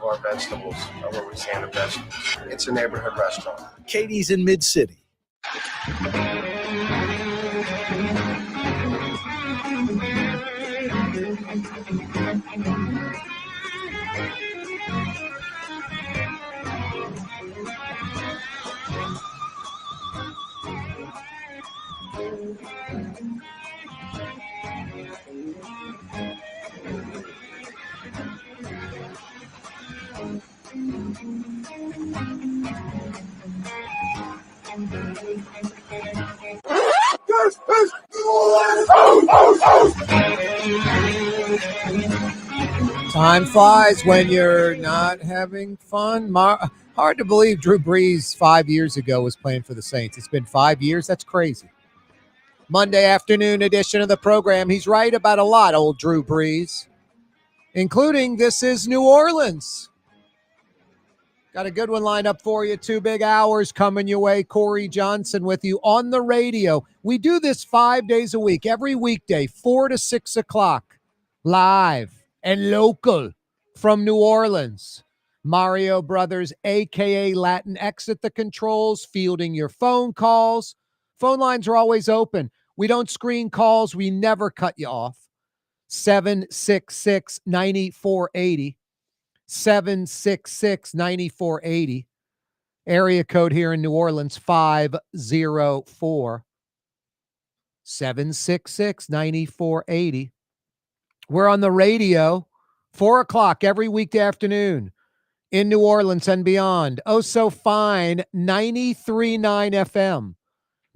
our vegetables, our Louisiana vegetables. It's a neighborhood restaurant. Katie's in Mid-City. Time flies when you're not having fun. Hard to believe Drew Brees 5 years ago was playing for the Saints. It's been 5 years. That's crazy. Monday afternoon edition of the program. He's right about a lot, old Drew Brees, including this is New Orleans. Got a good one lined up for you. 2 big hours coming your way. Corey Johnson with you on the radio. We do this 5 days a week, every weekday, 4 to 6 o'clock, live and local from New Orleans. Mario Brothers, a.k.a. Latin X at the controls, fielding your phone calls. Phone lines are always open. We don't screen calls. We never cut you off. 766-9480. 766-9480. Area code here in New Orleans, 504. 766-9480. We're on the radio, 4 o'clock every weekday afternoon in New Orleans and beyond. Oh, so fine, 93.9 FM.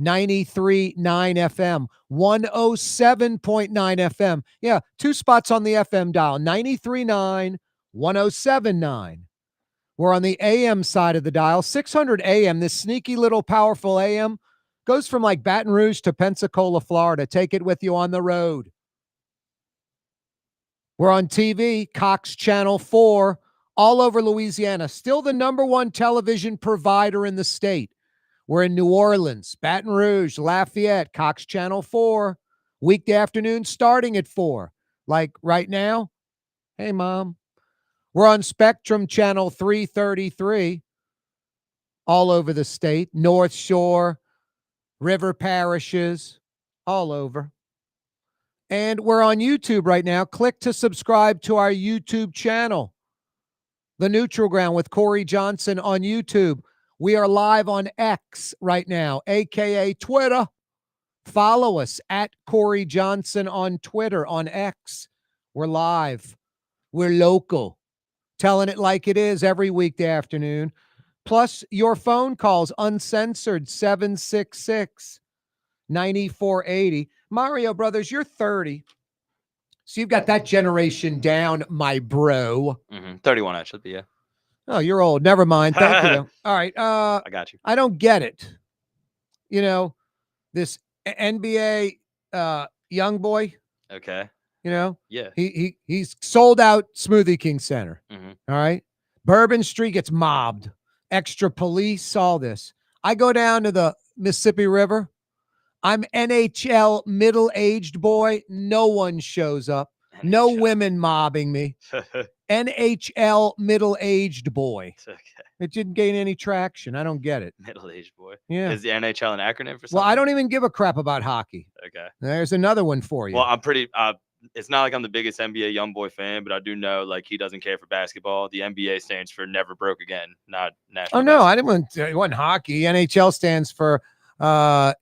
93.9 FM, 107.9 FM. Yeah, 2 spots on the FM dial, 93.9, 107.9. We're on the AM side of the dial, 600 AM, this sneaky little powerful AM, goes from like Baton Rouge to Pensacola, Florida. Take it with you on the road. We're on TV, Cox Channel 4, all over Louisiana. Still the #1 television provider in the state. We're in New Orleans, Baton Rouge, Lafayette, Cox Channel 4, weekday afternoon starting at 4. Like right now, hey, Mom. We're on Spectrum Channel 333, all over the state, North Shore, River Parishes, all over. And we're on YouTube right now. Click to subscribe to our YouTube channel, The Neutral Ground with Corey Johnson on YouTube. We are live on X right now, a.k.a. Twitter. Follow us at Corey Johnson on Twitter, on X. We're live. We're local. Telling it like it is every weekday afternoon. Plus your phone calls, uncensored, 766-9480. Mario Brothers, you're 30. So you've got that generation down, my bro. 31, actually, yeah. Oh, you're old. Never mind. Thank you. Though. All right. I got you. I don't get it. You know, this NBA young boy. Okay. You know? Yeah. He's sold out Smoothie King Center. Mm-hmm. All right. Bourbon Street gets mobbed. Extra police, all this. I go down to the Mississippi River. I'm NHL middle-aged boy. No one shows up. NHL. No women mobbing me. NHL middle-aged boy. It's okay. It didn't gain any traction. I don't get it. Middle-aged boy. Yeah. Is the NHL an acronym for something? Well, I don't even give a crap about hockey. Okay. There's another one for you. Well, I'm pretty it's not like I'm the biggest NBA young boy fan, but I do know like he doesn't care for basketball. The NBA stands for never broke again, not national. Oh no, I didn't want it wasn't hockey. NHL stands for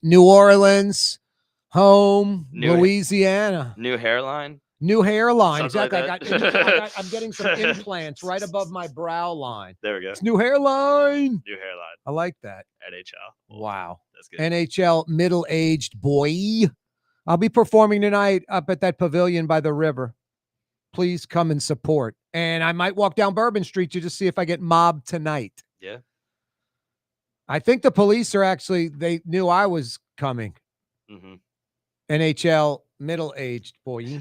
New Orleans, home, Louisiana. New hairline. New hairline. Exactly. Like I'm getting some implants right above my brow line. There we go. It's new hairline. New hairline. I like that. NHL. Wow. That's good. NHL middle-aged boy. I'll be performing tonight up at that pavilion by the river. Please come and support. And I might walk down Bourbon Street to just see if I get mobbed tonight. Yeah. I think the police are actually, they knew I was coming. Mm-hmm. NHL middle-aged boy.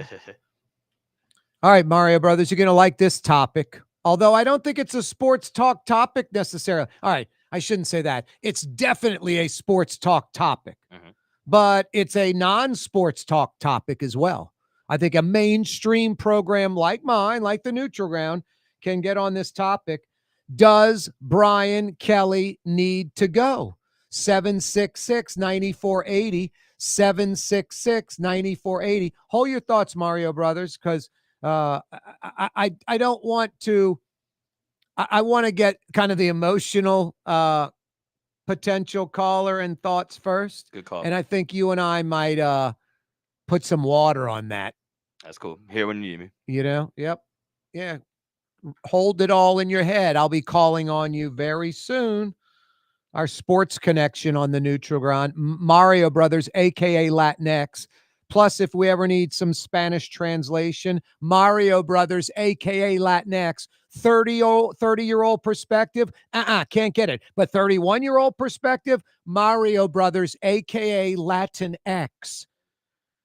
All right, Mario Brothers, you're going to like this topic. Although I don't think it's a sports talk topic necessarily. All right, I shouldn't say that. It's definitely a sports talk topic. Mm-hmm. But it's a non-sports talk topic as well. I think a mainstream program like mine, like The Neutral Ground, can get on this topic. Does Brian Kelly need to go? 766-9480, 766-9480. Hold your thoughts, Mario Brothers, because I don't want to. I want to get kind of the emotional potential caller and thoughts first. Good call. And I think you and I might put some water on that. That's cool. Here when you need me. You know? Yep. Yeah. Hold it all in your head. I'll be calling on you very soon. Our sports connection on the Neutral Ground, Mario Brothers, a.k.a. Latinx. Plus, if we ever need some Spanish translation, Mario Brothers, a.k.a. Latinx, 30-year-old perspective, can't get it. But 31-year-old perspective, Mario Brothers, a.k.a. Latinx.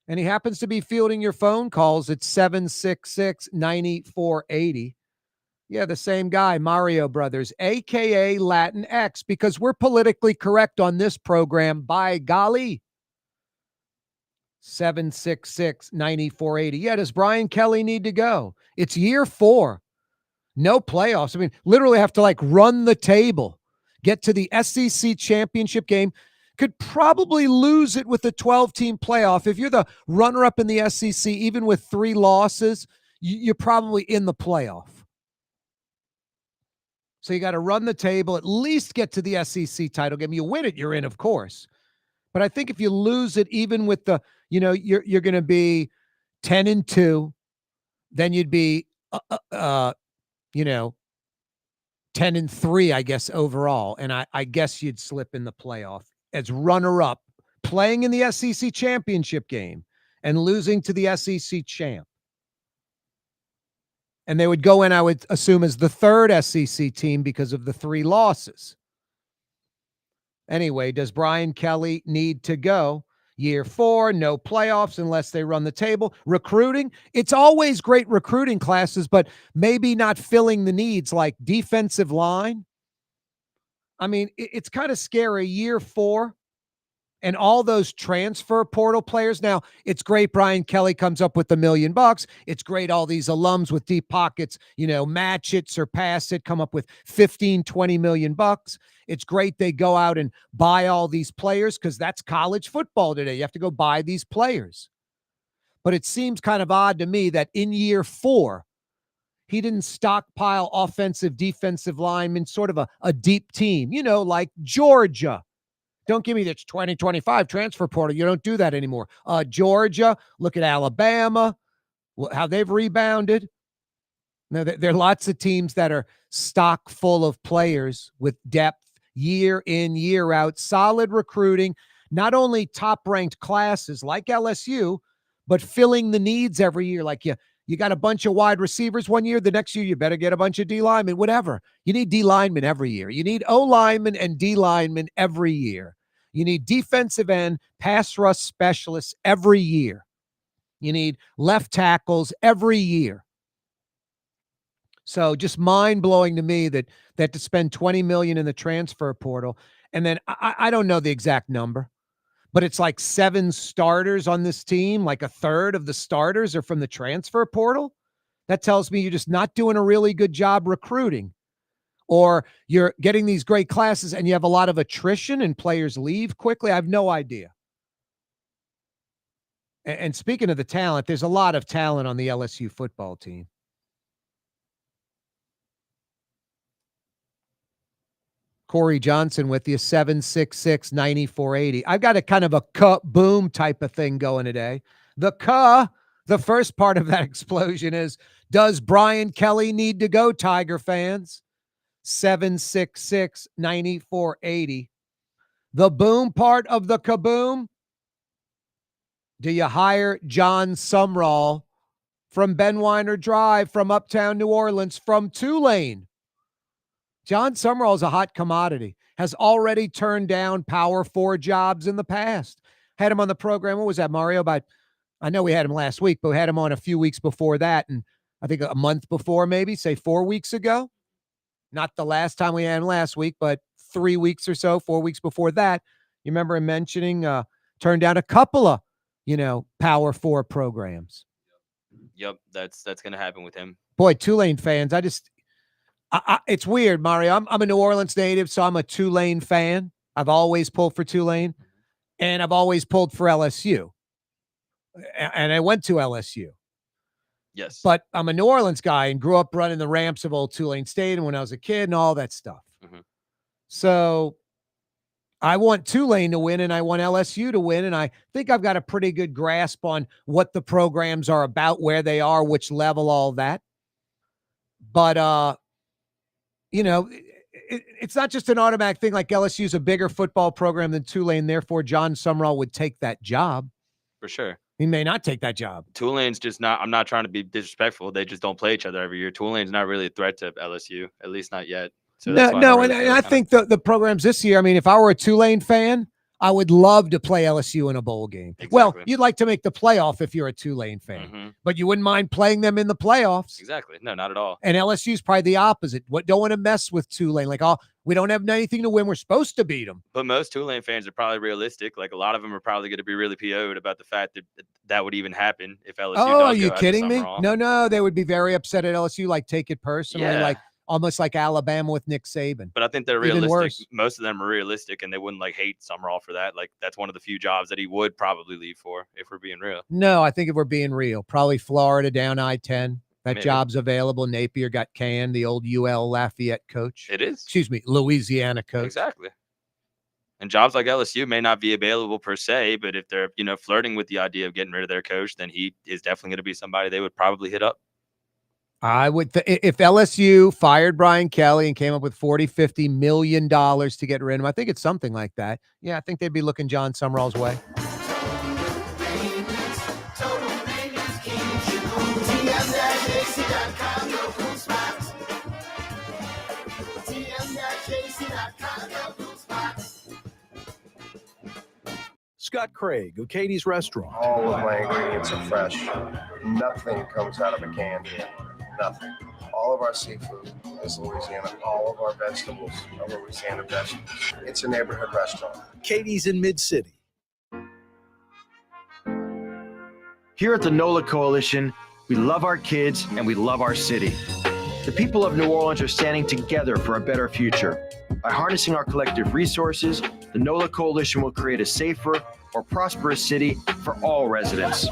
And he happens to be fielding your phone calls at 766-9480. Yeah, the same guy, Mario Brothers, a.k.a. Latinx, because we're politically correct on this program, by golly. 766-9480. Yeah, does Brian Kelly need to go? It's year 4. No playoffs. I mean, literally have to run the table, get to the SEC championship game. Could probably lose it with a 12-team playoff. If you're the runner-up in the SEC, even with 3 losses, you're probably in the playoff. So you got to run the table, at least get to the SEC title game. You win it, you're in, of course. But I think if you lose it, even with the, you're going to be 10-2, then you'd be, 10-3, I guess, overall. And I guess you'd slip in the playoff as runner-up, playing in the SEC championship game and losing to the SEC champ. And they would go in, I would assume, as the 3rd SEC team because of the 3 losses. Anyway, does Brian Kelly need to go? Year 4, no playoffs unless they run the table. Recruiting, it's always great recruiting classes, but maybe not filling the needs like defensive line. I mean, it's kind of scary. Year 4 and all those transfer portal players. Now, it's great Brian Kelly comes up with $1 million. It's great all these alums with deep pockets, match it, surpass it, come up with 15, 20 million bucks. It's great they go out and buy all these players because that's college football today. You have to go buy these players. But it seems kind of odd to me that in year 4, he didn't stockpile offensive, defensive linemen, sort of a deep team, like Georgia. Don't give me this 2025 transfer portal. You don't do that anymore. Georgia, look at Alabama, how they've rebounded. Now, there are lots of teams that are stock full of players with depth year in, year out, solid recruiting, not only top-ranked classes like LSU, but filling the needs every year. Like you got a bunch of wide receivers one year, the next year you better get a bunch of D linemen, whatever. You need D linemen every year. You need O linemen and D linemen every year. You need defensive end, pass rush specialists every year. You need left tackles every year. So just mind-blowing to me that to spend $20 million in the transfer portal, and then I don't know the exact number, but it's like 7 starters on this team, like a third of the starters are from the transfer portal. That tells me you're just not doing a really good job recruiting, or you're getting these great classes and you have a lot of attrition and players leave quickly. I have no idea. And speaking of the talent, there's a lot of talent on the LSU football team. Corey Johnson with you, 766-9480. I've got a kind of a boom type of thing going today. The first part of that explosion is, does Brian Kelly need to go, Tiger fans? 766-9480. The boom part of the kaboom, do you hire John Sumrall from Ben Weiner Drive, from Uptown New Orleans, from Tulane? John Sumrall is a hot commodity, has already turned down Power 4 jobs in the past. Had him on the program. What was that, Mario? I know we had him last week, but we had him on a few weeks before that. And I think a month before, maybe, say 4 weeks ago. Not the last time we had him last week, but 3 weeks or so, 4 weeks before that. You remember him mentioning, turned down a couple of, Power 4 programs. Yep, that's going to happen with him. Boy, Tulane fans, It's weird, Mario. I'm a New Orleans native, so I'm a Tulane fan. I've always pulled for Tulane, and I've always pulled for LSU. And I went to LSU. Yes. But I'm a New Orleans guy and grew up running the ramps of old Tulane Stadium when I was a kid and all that stuff. Mm-hmm. So I want Tulane to win and I want LSU to win. And I think I've got a pretty good grasp on what the programs are about, where they are, which level, all that. But, it's not just an automatic thing like LSU is a bigger football program than Tulane. Therefore, John Sumrall would take that job. For sure. He may not take that job. Tulane's just not, I'm not trying to be disrespectful. They just don't play each other every year. Tulane's not really a threat to LSU, at least not yet. So that's I think the programs this year, I mean, if I were a Tulane fan, I would love to play LSU in a bowl game. Exactly. Well, you'd like to make the playoff if you're a Tulane fan, Mm-hmm. but you wouldn't mind playing them in the playoffs. Exactly. No, not at all. And LSU's probably the opposite. Don't want to mess with Tulane. Like, we don't have anything to win. We're supposed to beat them. But most Tulane fans are probably realistic. Like, a lot of them are probably going to be really PO'd about the fact that that would even happen if LSU does Oh, are you go out kidding me? Sumrall. No. They would be very upset at LSU, like take it personally, Yeah. like almost like Alabama with Nick Saban. But I think they're Even realistic. worse. Most of them are realistic, and they wouldn't like hate Sumrall for that. Like, that's one of the few jobs that he would probably leave for, if we're being real. No, I think if we're being real, probably Florida down I-10. That Maybe. job's available. Napier got canned, the old UL Lafayette coach. It is. Excuse me, Louisiana coach. Exactly. And jobs like LSU may not be available per se, but if they're, flirting with the idea of getting rid of their coach, then he is definitely going to be somebody they would probably hit up. I would, if LSU fired Brian Kelly and came up with $40-50 million to get rid of him, I think it's something like that. Yeah, I think they'd be looking John Sumrall's way. Scott Craig of Katie's Restaurant. All of my ingredients are fresh. Nothing comes out of a can here. Nothing. All of our seafood is Louisiana. All of our vegetables are Louisiana vegetables. It's a neighborhood restaurant. Katie's in Mid-City. Here at the NOLA Coalition, we love our kids and we love our city. The people of New Orleans are standing together for a better future. By harnessing our collective resources, the NOLA Coalition will create a safer, more prosperous city for all residents.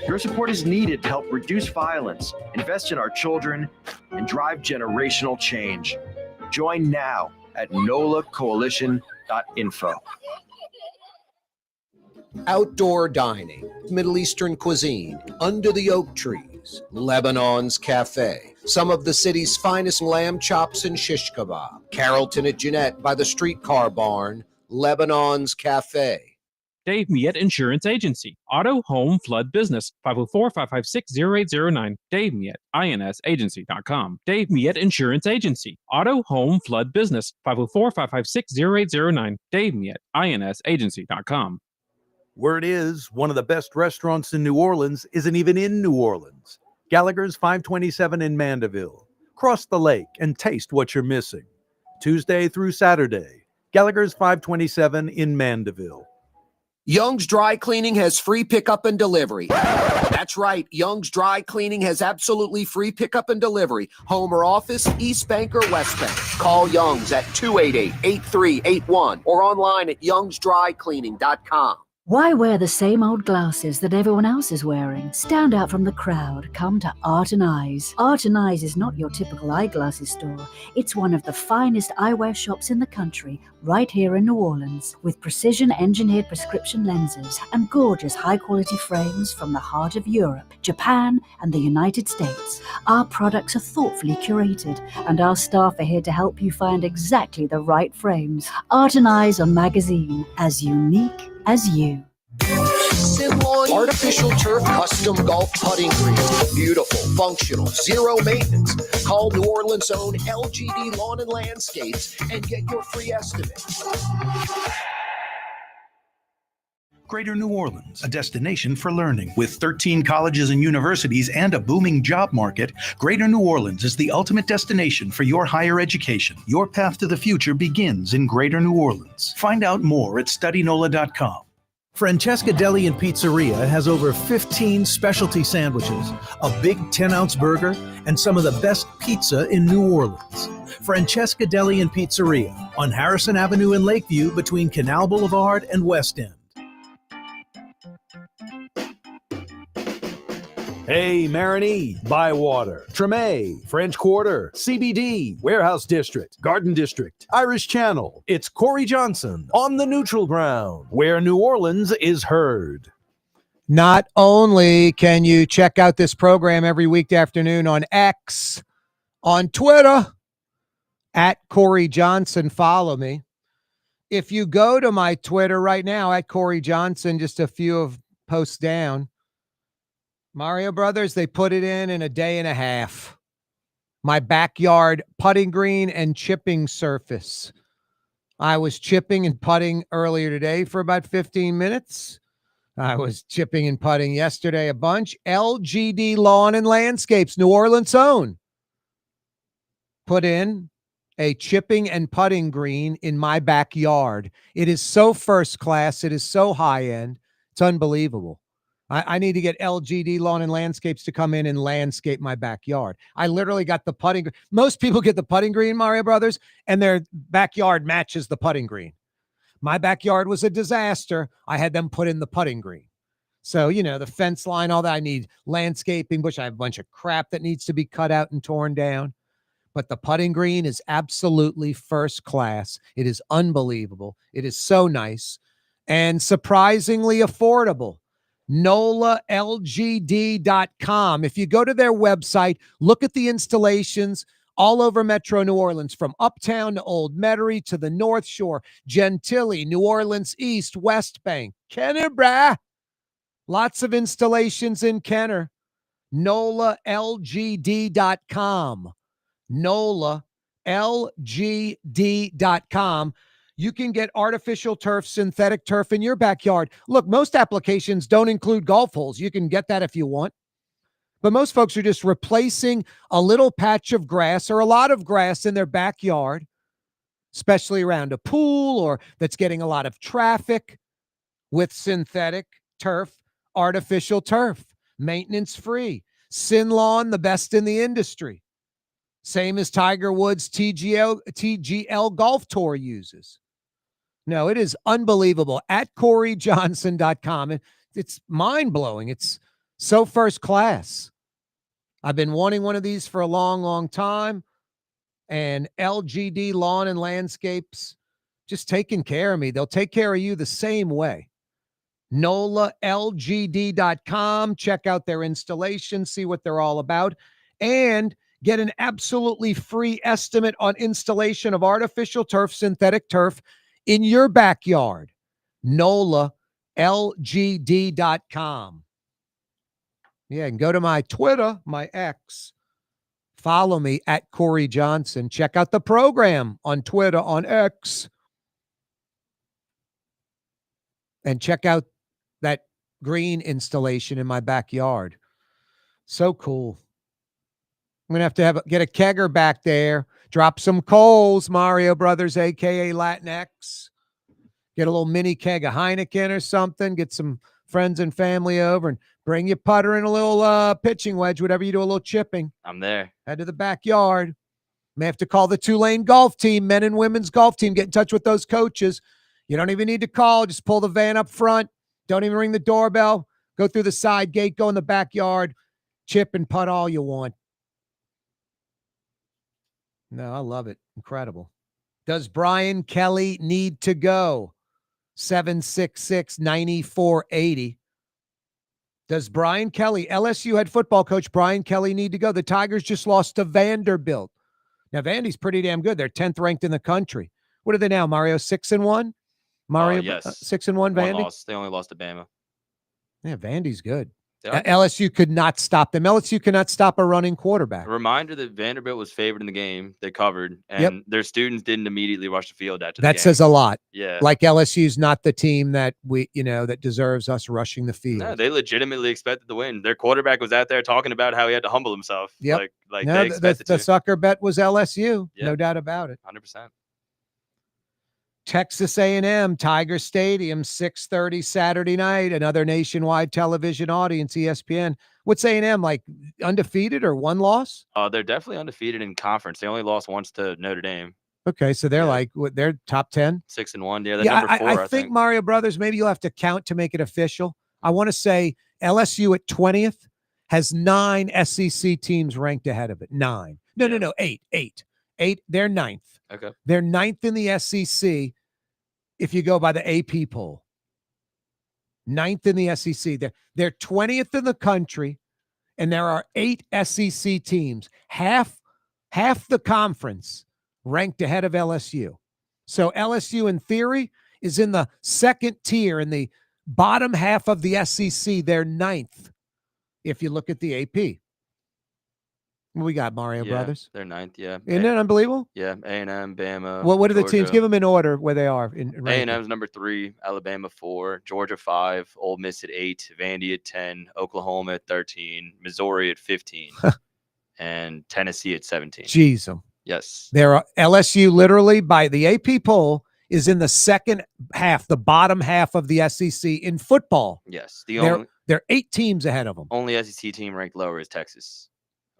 Your support is needed to help reduce violence, invest in our children, and drive generational change. Join now at nolacoalition.info. Outdoor dining, Middle Eastern cuisine, under the oak trees, Lebanon's Cafe, some of the city's finest lamb chops and shish kebab, Carrollton at Jeanette by the streetcar barn, Lebanon's Cafe. Dave Miette Insurance Agency. Auto, home, flood, business. 504-556-0809. Dave Miette, INSagency.com. Dave Miette Insurance Agency. Auto, home, flood, business. 504-556-0809. Dave Miette, INSagency.com. Word is, one of the best restaurants in New Orleans isn't even in New Orleans. Gallagher's 527 in Mandeville. Cross the lake and taste what you're missing. Tuesday through Saturday. Gallagher's 527 in Mandeville. Young's Dry Cleaning has free pickup and delivery. That's right. Young's Dry Cleaning has absolutely free pickup and delivery. Home or office, East Bank or West Bank. Call Young's at 288-8381 or online at youngsdrycleaning.com. Why wear the same old glasses that everyone else is wearing? Stand out from the crowd. Come to Art and Eyes. Art and Eyes is not your typical eyeglasses store. It's one of the finest eyewear shops in the country, right here in New Orleans, with precision-engineered prescription lenses and gorgeous high-quality frames from the heart of Europe, Japan, and the United States. Our products are thoughtfully curated, and our staff are here to help you find exactly the right frames. Art and Eyes on Magazine, as unique as you. Artificial turf custom golf putting green. Beautiful, functional, zero maintenance. Call New Orleans' own LGD Lawn and Landscapes and get your free estimate. Greater New Orleans, a destination for learning. With 13 colleges and universities and a booming job market, Greater New Orleans is the ultimate destination for your higher education. Your path to the future begins in Greater New Orleans. Find out more at studynola.com. Francesca Deli and Pizzeria has over 15 specialty sandwiches, a big 10-ounce burger, and some of the best pizza in New Orleans. Francesca Deli and Pizzeria on Harrison Avenue in Lakeview between Canal Boulevard and West End. Hey, Marigny, Bywater, Tremé, French Quarter, CBD, Warehouse District, Garden District, Irish Channel. It's Corey Johnson on the neutral ground, where New Orleans is heard. Not only can you check out this program every weekday afternoon on X, on Twitter, at Corey Johnson, follow me. If you go to my Twitter right now, at Corey Johnson, just a few of posts down, Mario Brothers, they put it in a day and a half. My backyard putting green and chipping surface. I was chipping and putting earlier today for about 15 minutes. I was chipping and putting yesterday a bunch. LGD Lawn and Landscapes, New Orleans own, put in a chipping and putting green in my backyard. It is so first class. It is so high end. It's unbelievable. I need to get LGD Lawn and Landscapes to come in and landscape my backyard. I literally got the putting. Most people get the putting green, Mario Brothers, and their backyard matches the putting green. My backyard was a disaster. I had them put in the putting green. So, you know, the fence line, all that. I need landscaping, which I have a bunch of crap that needs to be cut out and torn down. But the putting green is absolutely first class. It is unbelievable. It is so nice and surprisingly affordable. NOLALGD.com. If you go to their website, look at the installations all over Metro New Orleans, from Uptown to Old Metairie to the North Shore, Gentilly, New Orleans East, West Bank, Kenner, brah. Lots of installations in Kenner. NOLALGD.com. NOLALGD.com. You can get artificial turf, synthetic turf in your backyard. Look, most applications don't include golf holes. You can get that if you want. But most folks are just replacing a little patch of grass or a lot of grass in their backyard, especially around a pool or that's getting a lot of traffic, with synthetic turf, artificial turf, maintenance free. Sin Lawn, the best in the industry. Same as Tiger Woods' TGL Golf Tour uses. No, it is unbelievable. At CoreyJohnson.com. It's mind-blowing. It's so first class. I've been wanting one of these for a long, long time. And LGD Lawn and Landscapes just taking care of me. They'll take care of you the same way. NOLALGD.com. Check out their installation, see what they're all about, and get an absolutely free estimate on installation of artificial turf, synthetic turf in your backyard. NOLALGD.com. Yeah, and go to my Twitter, my X. Follow me at Corey Johnson. Check out the program on Twitter, on X. And check out that green installation in my backyard. So cool. I'm going to have get a kegger back there, drop some coals, Mario Brothers, a.k.a. Latinx. Get a little mini keg of Heineken or something. Get some friends and family over and bring your putter and a little pitching wedge, whatever you do, a little chipping. I'm there. Head to the backyard. May have to call the Tulane golf team, men and women's golf team. Get in touch with those coaches. You don't even need to call. Just pull the van up front. Don't even ring the doorbell. Go through the side gate. Go in the backyard. Chip and putt all you want. No, I love it. Incredible. Does Brian Kelly need to go? 766-9480. Does Brian Kelly, LSU head football coach Brian Kelly, need to go? The Tigers just lost to Vanderbilt. Now, Vandy's pretty damn good. They're 10th ranked in the country. What are they now, Mario? 6-1? Mario, yes. 6-1, Vandy? Loss. They only lost to Bama. Yeah, Vandy's good. Yeah. LSU could not stop them. LSU cannot stop a running quarterback. A reminder that Vanderbilt was favored in the game. They covered, and their students didn't immediately rush the field after the game. That says a lot. Yeah. Like LSU's not the team that that deserves us rushing the field. No, they legitimately expected to win. Their quarterback was out there talking about how he had to humble himself. Yep. Like no, they expected the to. sucker bet was LSU. Yep. No doubt about it. 100%. Texas A&M, Tiger Stadium, 6:30 Saturday night, another nationwide television audience, ESPN. What's A&M, like undefeated or one loss? They're definitely undefeated in conference. They only lost once to Notre Dame. Okay, so they're Yeah. like, they're top 10? 6-1. Yeah, they're Yeah, number 4, I think Mario Brothers, maybe you'll have to count to make it official. I want to say LSU at 20th has 9 SEC teams ranked ahead of it. 9. No, 8. 8. They're 9th. Okay. They're 9th in the SEC if you go by the AP poll. 9th in the SEC. They're 20th in the country, and there are 8 SEC teams, half the conference ranked ahead of LSU. So LSU, in theory, is in the second tier in the bottom half of the SEC. They're 9th if you look at the AP. What we got, Mario Brothers? They're 9th, yeah. Isn't it unbelievable? Yeah, A&M, Bama. What are the teams? Georgia. Give them in order where they are. In ranking. A&M's number 3, Alabama 4, Georgia 5, Ole Miss at 8, Vandy at 10, Oklahoma at 13, Missouri at 15, and Tennessee at 17. Jeez. Yes. There are LSU literally by the AP poll is in the second half, the bottom half of the SEC in football. Yes. They're 8 teams ahead of them. Only SEC team ranked lower is Texas.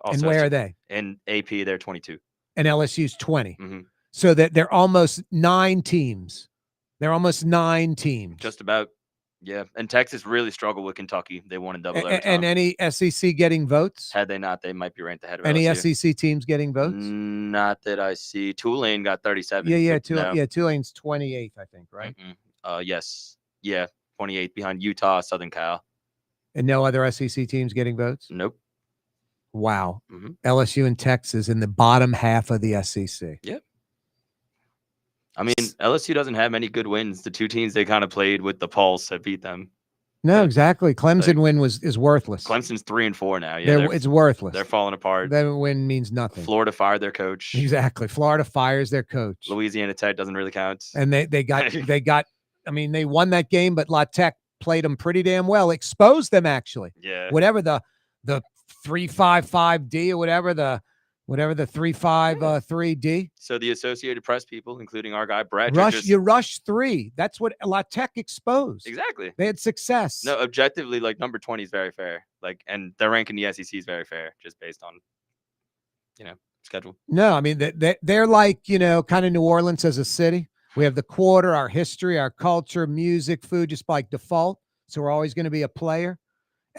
Also and where are they? In AP, they're 22. And LSU's 20. Mm-hmm. So that they're almost 9 teams. They're almost 9 teams. Just about. Yeah. And Texas really struggled with Kentucky. They won in double overtime. And any SEC getting votes? Had they not, they might be ranked ahead of any LSU. SEC teams getting votes? Not that I see. Tulane got 37. Yeah. No. Tulane's 28th, I think, right? Yes. Yeah. 28 behind Utah, Southern Cal. And no other SEC teams getting votes? Nope. Wow. Mm-hmm. LSU and Texas in the bottom half of the SEC. Yep. I mean, LSU doesn't have many good wins. The 2 teams they kind of played with the pulse have beat them. No, exactly. Clemson win is worthless. Clemson's 3-4 now. Yeah, it's worthless. They're falling apart. That win means nothing. Florida fired their coach. Exactly. Florida fires their coach. Louisiana Tech doesn't really count. And they got. I mean, they won that game, but La Tech played them pretty damn well. Exposed them actually. Yeah. Whatever the 3-5-5D or whatever the 3-5-3D. So the Associated Press people, including our guy Brett, you rush 3. That's what La Tech exposed. Exactly. They had success. No, objectively, like number 20 is very fair. Like, and their rank in the SEC is very fair, just based on, schedule. No, I mean they're like kind of New Orleans as a city. We have the quarter, our history, our culture, music, food, just by default. So we're always going to be a player.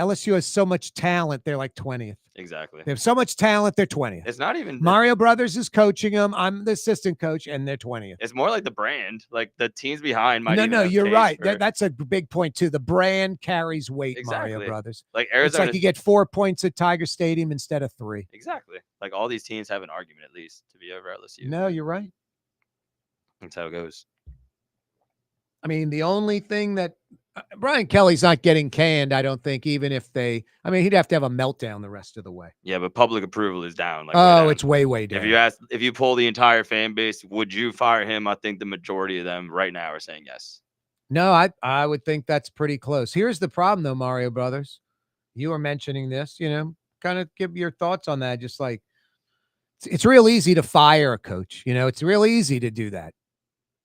LSU has so much talent. They're like 20th. Exactly. They have so much talent. They're 20th. It's not even Mario Brothers is coaching them. I'm the assistant coach, and they're 20th. It's more like the brand, like the teams behind. Might No, you're right. For... That's a big point too. The brand carries weight. Exactly. Mario Brothers. Like Arizona, it's like you get 4 points at Tiger Stadium instead of 3. Exactly. Like all these teams have an argument at least to be over LSU. No, you're right. That's how it goes. I mean, the only thing that Brian Kelly's not getting canned, I don't think, even if he'd have to have a meltdown the rest of the way. Yeah, but public approval is down. It's way down. If you poll the entire fan base, would you fire him? I think the majority of them right now are saying yes. No, I would think that's pretty close. Here's the problem, though, Mario Brothers. You were mentioning this, kind of give your thoughts on that. Just like, it's real easy to fire a coach. It's real easy to do that.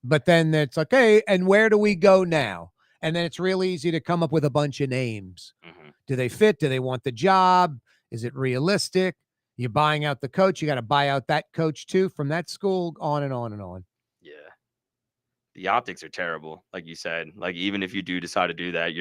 But then it's like, hey, and where do we go now? And then it's real easy to come up with a bunch of names. Mm-hmm. Do they fit? Do they want the job? Is it realistic? You're buying out the coach. You got to buy out that coach too from that school, on and on and on. Yeah. The optics are terrible. Like you said, like even if you do decide to do that,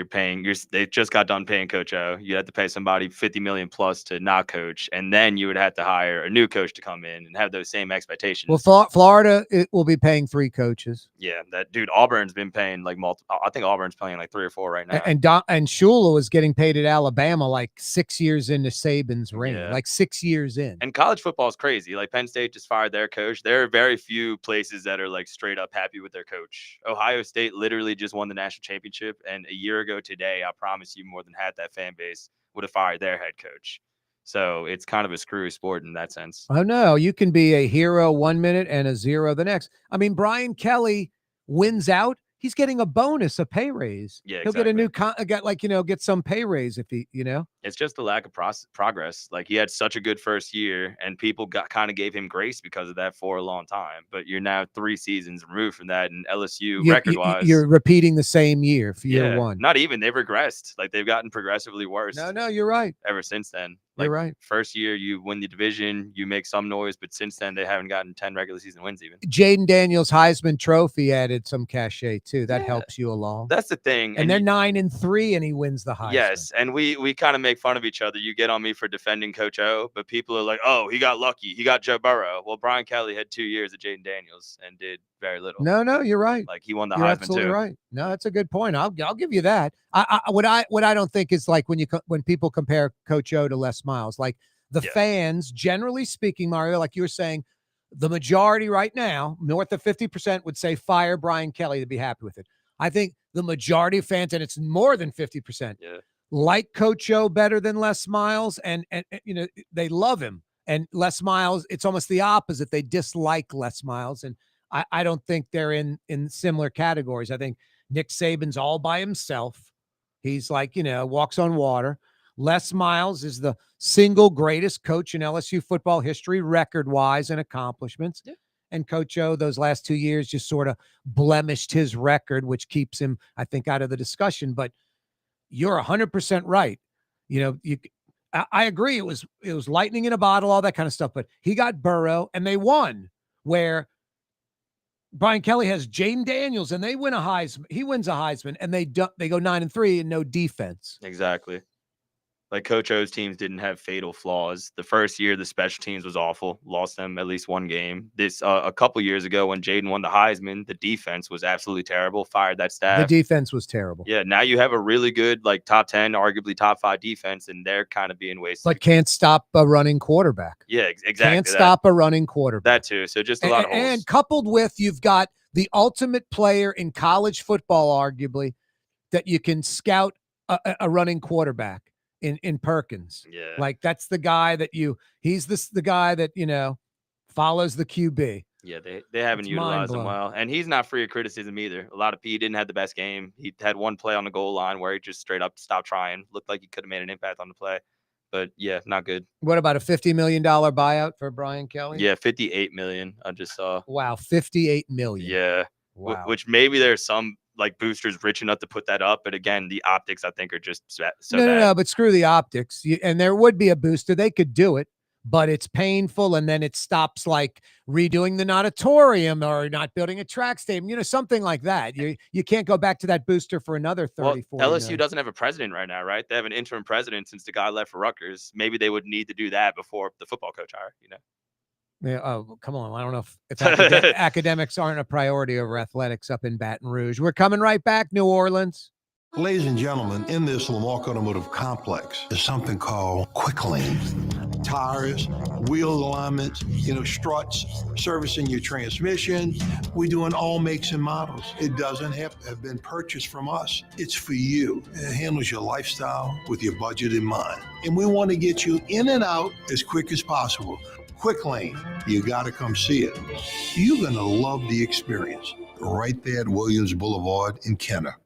they just got done paying Coach O. You had to pay somebody $50 million plus to not coach. And then you would have to hire a new coach to come in and have those same expectations. Well, Florida, it will be paying 3 coaches. Yeah. That dude, Auburn's been paying like multiple. I think Auburn's paying like 3 or 4 right now. And Shula was getting paid at Alabama like 6 years into Saban's reign, like 6 years in. And college football is crazy. Like Penn State just fired their coach. There are very few places that are like straight up happy with their coach. Ohio State literally just won the national championship. And a year ago today, I promise you more than half that fan base would have fired their head coach. So it's kind of a screwy sport in that sense. Oh, no. You can be a hero 1 minute and a zero the next. I mean, Brian Kelly wins out. he's getting a bonus, a pay raise. Yeah, He'll get a exactly. new, get some pay raise if he, It's just the lack of progress. Like, he had such a good first year, and people kind of gave him grace because of that for a long time. But you're now 3 seasons removed from that, and LSU record wise, you're repeating the same year for year yeah, one. not even. They've regressed. Like, they've gotten progressively worse. No, you're right. Ever since then. You're Like, right. first year you win the division, you make some noise, but since then they haven't gotten 10 regular season wins even. Jaden Daniels Heisman Trophy added some cachet too. That Yeah. helps you along. That's the thing. And they're 9-3, and he wins the Heisman. Yes, and we kind of make fun of each other. You get on me for defending Coach O, but people are like, "Oh, he got lucky. He got Joe Burrow." Well, Brian Kelly had 2 years of Jaden Daniels and did very little. No, you're right. Like, he won the You're Heisman absolutely too. right. No, that's a good point. I'll give you that. What I don't think is like when people compare Coach O to Les Miles, like the fans, generally speaking, Mario, like you were saying, the majority right now, north of 50% would say fire Brian Kelly to be happy with it. I think the majority of fans, and it's more than 50%, like Coach O better than Les Miles, and they love him. And Les Miles, it's almost the opposite. They dislike Les Miles, and I don't think they're in similar categories. I think Nick Saban's all by himself. He's like, walks on water. Les Miles is the single greatest coach in LSU football history, record-wise and accomplishments. Yeah. And Coach O, those last 2 years, just sort of blemished his record, which keeps him, I think, out of the discussion. But you're 100% right. I agree. It was lightning in a bottle, all that kind of stuff. But he got Burrow, and they won. Where Brian Kelly has Jaden Daniels, and they win a Heisman. He wins a Heisman, and they go 9-3 and no defense. Exactly. Like, Coach O's teams didn't have fatal flaws. The first year, the special teams was awful. Lost them at least one game. This a couple years ago when Jaden won the Heisman, the defense was absolutely terrible. Fired that staff. The defense was terrible. Yeah, now you have a really good, like, top 10, arguably top 5 defense, and they're kind of being wasted. But can't stop a running quarterback. Yeah, exactly. Can't stop a running quarterback. That too. So just a lot of holes. And coupled with, you've got the ultimate player in college football, arguably, that you can scout a running quarterback. In Perkins. Yeah. Like, that's the guy that he's the guy that, follows the QB. Yeah, they haven't utilized him well. And he's not free of criticism either. A lot of he didn't have the best game. He had one play on the goal line where he just straight up stopped trying. Looked like he could have made an impact on the play. But yeah, not good. What about a $50 million buyout for Brian Kelly? Yeah, $58 million. I just saw. Wow, $58 million. Yeah. Wow. Which maybe there's some like boosters rich enough to put that up, but again, the optics I think are just so bad. No, but screw the optics. And there would be a booster. They could do it, but it's painful, and then it stops, like redoing the auditorium or not building a track stadium, something like that. You can't go back to that booster for another 30, 40 LSU million. doesn't have a president right now, right? They have an interim president since the guy left for Rutgers. Maybe they would need to do that before the football coach hire, Yeah, oh, come on. I don't know if academics aren't a priority over athletics up in Baton Rouge. We're coming right back, New Orleans. Ladies and gentlemen, in this Lamarck Automotive Complex is something called Quick Lane. Tires, wheel alignments, struts, servicing your transmission. We're doing all makes and models. It doesn't have to have been purchased from us. It's for you. It handles your lifestyle with your budget in mind. And we want to get you in and out as quick as possible. Quick Lane, you got to come see it. You're going to love the experience. Right there at Williams Boulevard in Kenner.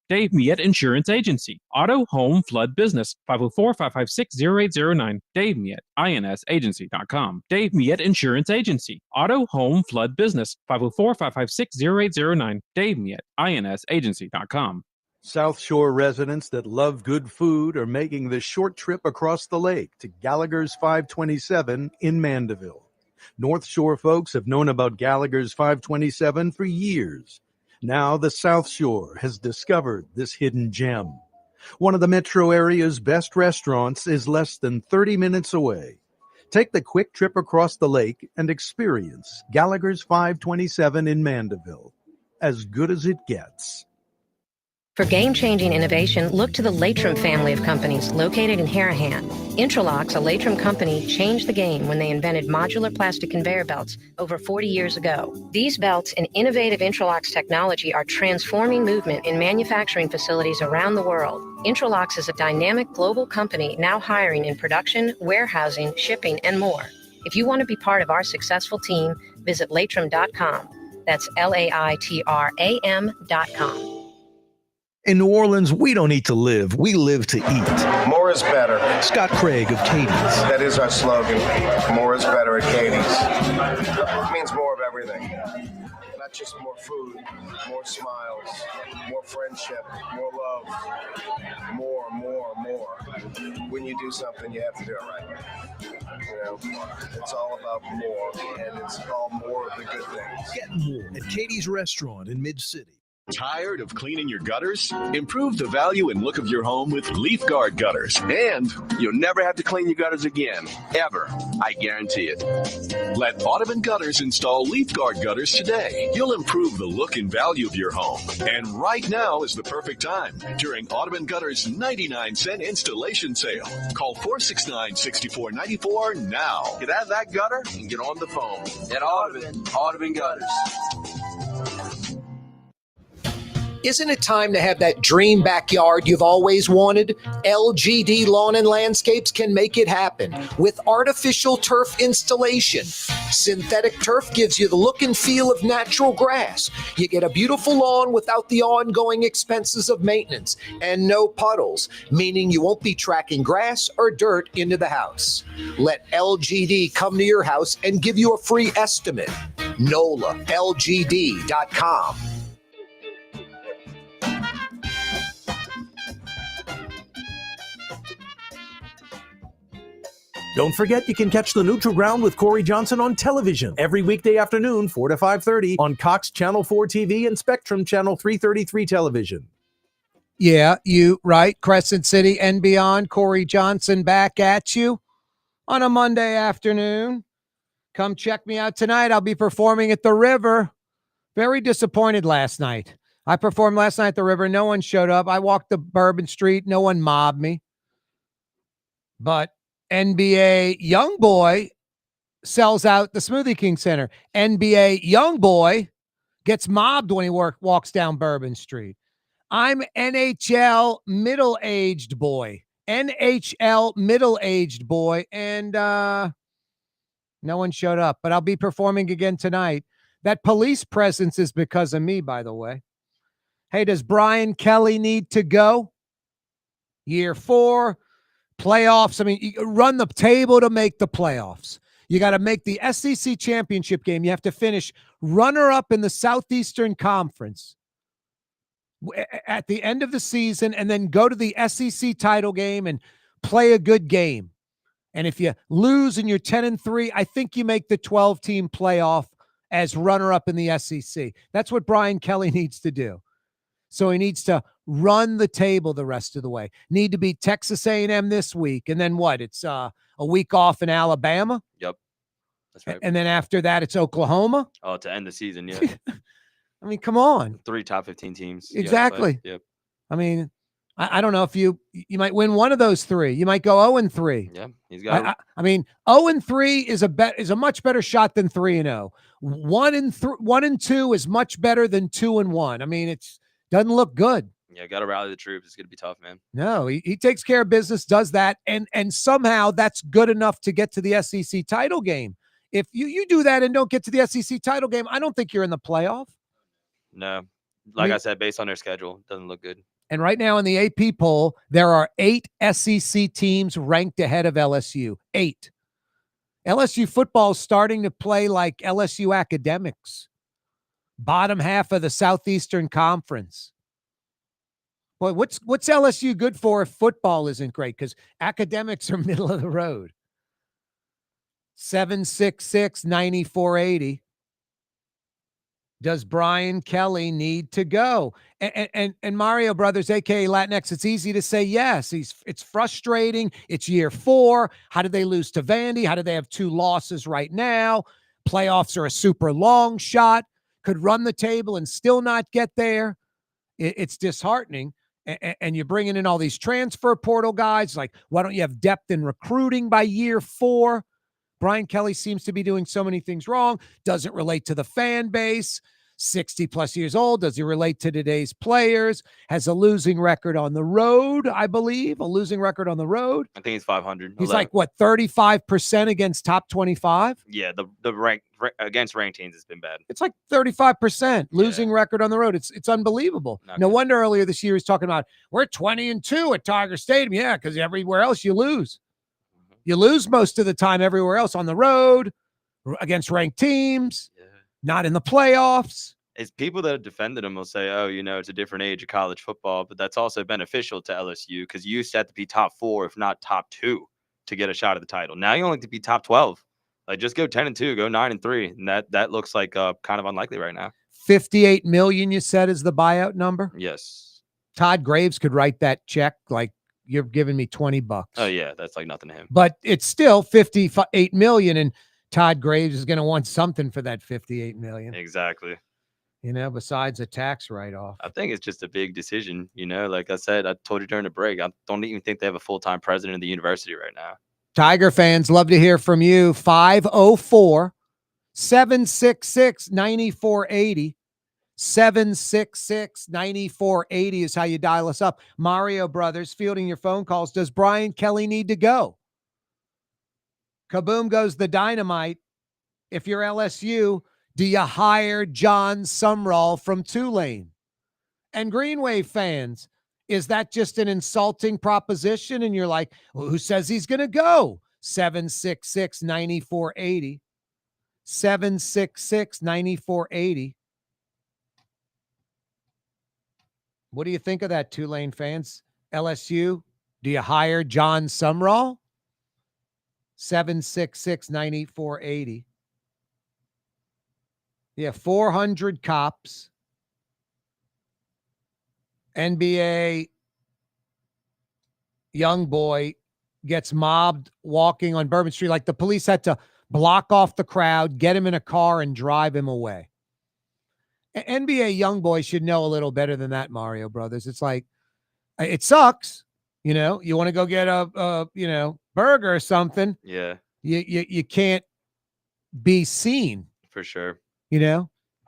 Dave Miette Insurance Agency. Auto, home, flood, business. 504-556-0809. Dave Miette, INSagency.com. Dave Miette Insurance Agency. Auto, home, flood, business. 504-556-0809. Dave Miette, INSagency.com. South Shore residents that love good food are making the short trip across the lake to Gallagher's 527 in Mandeville. North Shore folks have known about Gallagher's 527 for years. Now the South Shore has discovered this hidden gem. One of the metro area's best restaurants is less than 30 minutes away. Take the quick trip across the lake and experience Gallagher's 527 in Mandeville. As good as it gets. For game-changing innovation, look to the Latrim family of companies located in Harahan. Intralocks, a Latrim company, changed the game when they invented modular plastic conveyor belts over 40 years ago. These belts and innovative Intralocks technology are transforming movement in manufacturing facilities around the world. Intralocks is a dynamic global company now hiring in production, warehousing, shipping, and more. If you want to be part of our successful team, visit Latrim.com. That's LAITRAM.com. In New Orleans, we don't eat to live. We live to eat. More is better. Scott Craig of Katie's. That is our slogan. More is better at Katie's. It means more of everything. Not just more food, more smiles, more friendship, more love, more. When you do something, you have to do it right. You know, it's all about more, and it's all more of the good things. Get more at Katie's Restaurant in Mid-City. Tired of cleaning your gutters? Improve the value and look of your home with Leaf Guard gutters. And you'll never have to clean your gutters again, ever. I guarantee it. Let Audubon Gutters install Leaf Guard gutters today. You'll improve the look and value of your home. And right now is the perfect time during Audubon Gutters' 99-cent installation sale. Call 469-6494 now. Get out of that gutter and get on the phone. At Audubon Gutters. Isn't it time to have that dream backyard you've always wanted? LGD Lawn and Landscapes can make it happen with artificial turf installation. Synthetic turf gives you the look and feel of natural grass. You get a beautiful lawn without the ongoing expenses of maintenance and no puddles, meaning you won't be tracking grass or dirt into the house. Let LGD come to your house and give you a free estimate. NOLALGD.com. Don't forget, you can catch the Neutral Ground with Corey Johnson on television every weekday afternoon, 4 to 5:30 on Cox Channel 4 TV and Spectrum Channel 333 television. Yeah, you right. Crescent City and beyond. Corey Johnson back at you on a Monday afternoon. Come check me out tonight. I'll be performing at the River. Very disappointed last night. I performed last night at the River. No one showed up. I walked the Bourbon Street. No one mobbed me. But NBA Youngboy sells out the Smoothie King Center. NBA Youngboy gets mobbed when he walks down Bourbon Street. I'm NHL middle-aged boy. NHL middle-aged boy. And no one showed up. But I'll be performing again tonight. That police presence is because of me, by the way. Hey, does Brian Kelly need to go? Year 4. Playoffs. I mean, you run the table to make the playoffs. You got to make the SEC championship game. You have to finish runner-up in the Southeastern Conference at the end of the season and then go to the SEC title game and play a good game. And if you lose and you're 10-3, I think you make the 12-team playoff as runner-up in the SEC. That's what Brian Kelly needs to do. So he needs to run the table the rest of the way. Need to beat Texas A&M this week. And then what? It's a week off in Alabama? Yep. That's right. And then after that, it's Oklahoma? Oh, to end the season, yeah. I mean, come on. 3 top 15 teams. Exactly. Yep. I mean, I don't know if you might win one of those 3. You might go 0-3. Yeah, he's got. I mean, 0-3 is a much better shot than 3-0. 1-2 is much better than 2-1. I mean, it's doesn't look good. Yeah, got to rally the troops. It's going to be tough, man. No, he takes care of business, does that, and somehow that's good enough to get to the SEC title game. If you do that and don't get to the SEC title game, I don't think you're in the playoff. No, like I said, based on their schedule, it doesn't look good. And right now in the AP poll, there are 8 SEC teams ranked ahead of LSU. 8. LSU football is starting to play like LSU academics. Bottom half of the Southeastern Conference. Boy, what's LSU good for if football isn't great? Because academics are middle of the road. 766 9480. Does Brian Kelly need to go? And Mario Brothers, aka Latinx, it's easy to say yes. It's frustrating. It's year 4. How did they lose to Vandy? How do they have 2 losses right now? Playoffs are a super long shot. Could run the table and still not get there. It's disheartening. And you're bringing in all these transfer portal guys. Like, why don't you have depth in recruiting by year 4? Brian Kelly seems to be doing so many things wrong. Doesn't relate to the fan base. 60 plus years old. Does he relate to today's players? Has a losing record on the road, I believe. A losing record on the road. I think he's 500. He's like, what, 35% against top 25? Yeah, the rank against ranked teams has been bad. It's like 35% losing record on the road. It's unbelievable. No wonder earlier this year he's talking about we're 20-2 at Tiger Stadium. Yeah, because everywhere else you lose. You lose most of the time everywhere else on the road against ranked teams, not in the playoffs. It's people that have defended him will say, oh, it's a different age of college football, but that's also beneficial to LSU because you used to have to be top 4, if not top 2, to get a shot at the title. Now you only have to be top 12. Like, just go 10-2, go 9-3, and that looks like kind of unlikely right now. $58 million, you said, is the buyout number? Yes. Todd Graves could write that check like, you're giving me $20. Oh, yeah, that's like nothing to him. But it's still $58 million, and Todd Graves is going to want something for that $58 million. Exactly. Besides a tax write-off. I think it's just a big decision. Like I said, I told you during the break, I don't even think they have a full-time president of the university right now. Tiger fans, love to hear from you. 504-766-9480. 766-9480 is how you dial us up. Mario Brothers fielding your phone calls. Does Brian Kelly need to go? Kaboom goes the dynamite. If you're LSU, do you hire John Sumrall from Tulane? And Green Wave fans, is that just an insulting proposition? And you're like, well, who says he's going to go? 766-9480. 766-9480. What do you think of that, Tulane fans? LSU, do you hire John Sumrall? 766-9480. Yeah, 400 cops. NBA young boy gets mobbed walking on Bourbon Street. Like the police had to block off the crowd, get him in a car, and drive him away. NBA young boy should know a little better than that, Mario Brothers. It's like, it sucks. You want to go get a burger or something. Yeah. You can't be seen. For sure.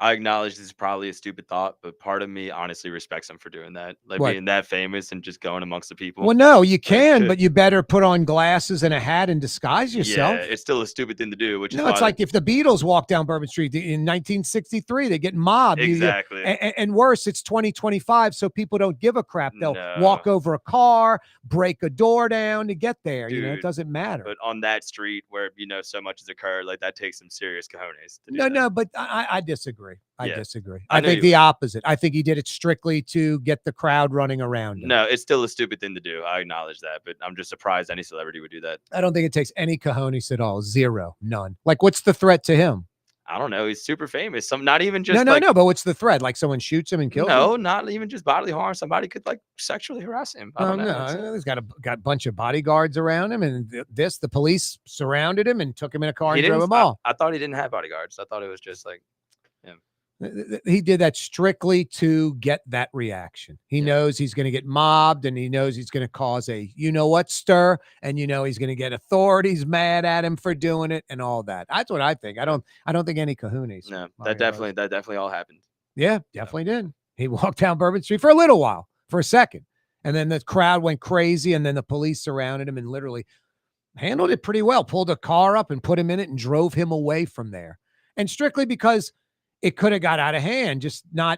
I acknowledge this is probably a stupid thought, but part of me honestly respects him for doing that. Like What? being that famous and just going amongst the people. Well, no, you can, Like, but you better put on glasses and a hat and disguise yourself. Yeah, it's still a stupid thing to do, which is No, it's why like if the Beatles walk down Bourbon Street in 1963, they get mobbed. Exactly. And worse, it's 2025, so people don't give a crap. They'll No. walk over a car, break a door down to get there. It Dude, doesn't matter. But on that street where so much has occurred, like that takes some serious cojones to do No, that. no, but I disagree. I Yeah. disagree. I I know think you the would. opposite. I think he did it strictly to get the crowd running around him. No, it's still a stupid thing to do. I acknowledge that, but I'm just surprised any celebrity would do that. I don't think it takes any cojones at all. Zero. None. Like, what's the threat to him? I don't know. He's super famous. Not even just No, like, but what's the threat? Like someone shoots him and kills him? No, not even just bodily harm. Somebody could like sexually harass him. I don't know. No, he's got a bunch of bodyguards around him, and the police surrounded him and took him in a car He and drove didn't- him off. I thought he didn't have bodyguards. I thought it was just like him. He did that strictly to get that reaction. He knows he's going to get mobbed, and he knows he's going to cause a stir, and he's going to get authorities mad at him for doing it and all that. That's what I think. I don't think any kahunas. No, Mario that definitely all happened. Yeah, definitely did. He walked down Bourbon Street for a little while, for a second. And then the crowd went crazy, and then the police surrounded him and literally handled it pretty well, pulled a car up and put him in it and drove him away from there. And strictly because it could have got out of hand, I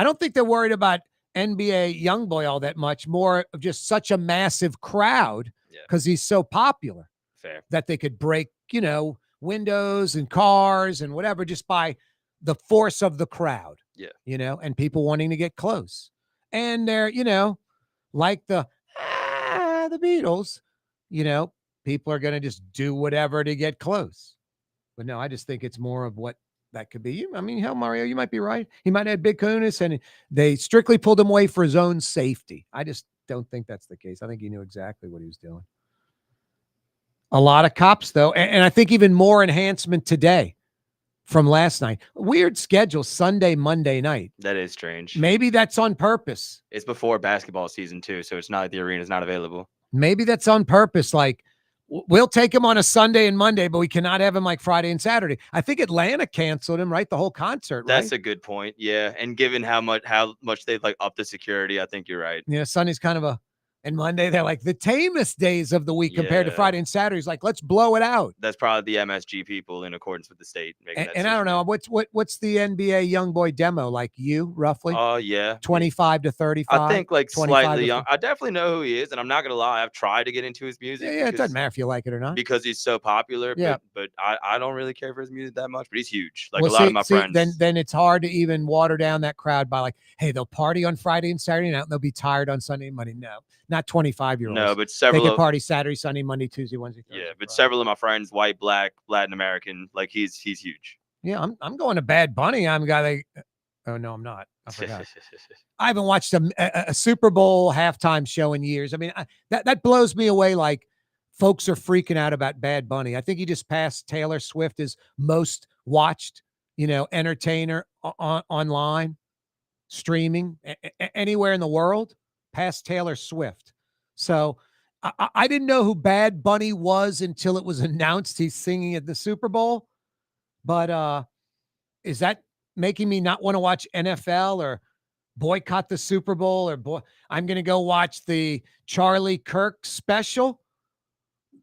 don't think they're worried about NBA Youngboy all that much, more of just such a massive crowd because he's so popular. Fair. That they could break, windows and cars and whatever just by the force of the crowd. Yeah. And people wanting to get close. And they're, like the Beatles, people are going to just do whatever to get close. But no, I just think it's more of what that could be. I mean, hell, Mario, you might be right. He might have big cojones, and they strictly pulled him away for his own safety. I just don't think that's the case. I think he knew exactly what he was doing. A lot of cops, though, and I think even more enhancement today from last night. Weird schedule, Sunday, Monday night. That is strange. Maybe that's on purpose. It's before basketball season too, so it's not like the arena is not available. Maybe that's on purpose. Like, we'll take him on a Sunday and Monday, but we cannot have him like Friday and Saturday. I think Atlanta canceled him, right? The whole concert, That's right? a good point. Yeah. And given how much they've like upped the security, I think you're right. You know, Sunday's kind of and Monday, they're like the tamest days of the week compared to Yeah. Friday and Saturday. It's like, let's blow it out. That's probably the MSG people in accordance with the state making that And I don't know, what's the NBA young boy demo like? You roughly? Oh, yeah. 25 to 35. I think like 25 slightly to young. I definitely know who he is, and I'm not gonna lie. I've tried to get into his music. Yeah, it doesn't matter if you like it or not. Because he's so popular. Yeah. But I don't really care for his music that much. But he's huge. Like Well, a lot of my friends. Then it's hard to even water down that crowd by like, hey, they'll party on Friday and Saturday night, and they'll be tired on Sunday and Monday. No, not 25-year-olds. No, but They several. could party Saturday, Sunday, Monday, Tuesday, Wednesday, Thursday. Yeah, but Friday. several of my friends, white, black, Latin American, like he's huge. Yeah, I'm going to Bad Bunny. I'm got like, oh no, I'm not. I forgot. I haven't watched a Super Bowl halftime show in years. I mean, that blows me away. Like, folks are freaking out about Bad Bunny. I think he just passed Taylor Swift as most watched, entertainer online, streaming anywhere in the world, past Taylor Swift. So I didn't know who Bad Bunny was until it was announced he's singing at the Super Bowl. But is that making me not want to watch NFL or boycott the Super Bowl I'm going to go watch the Charlie Kirk special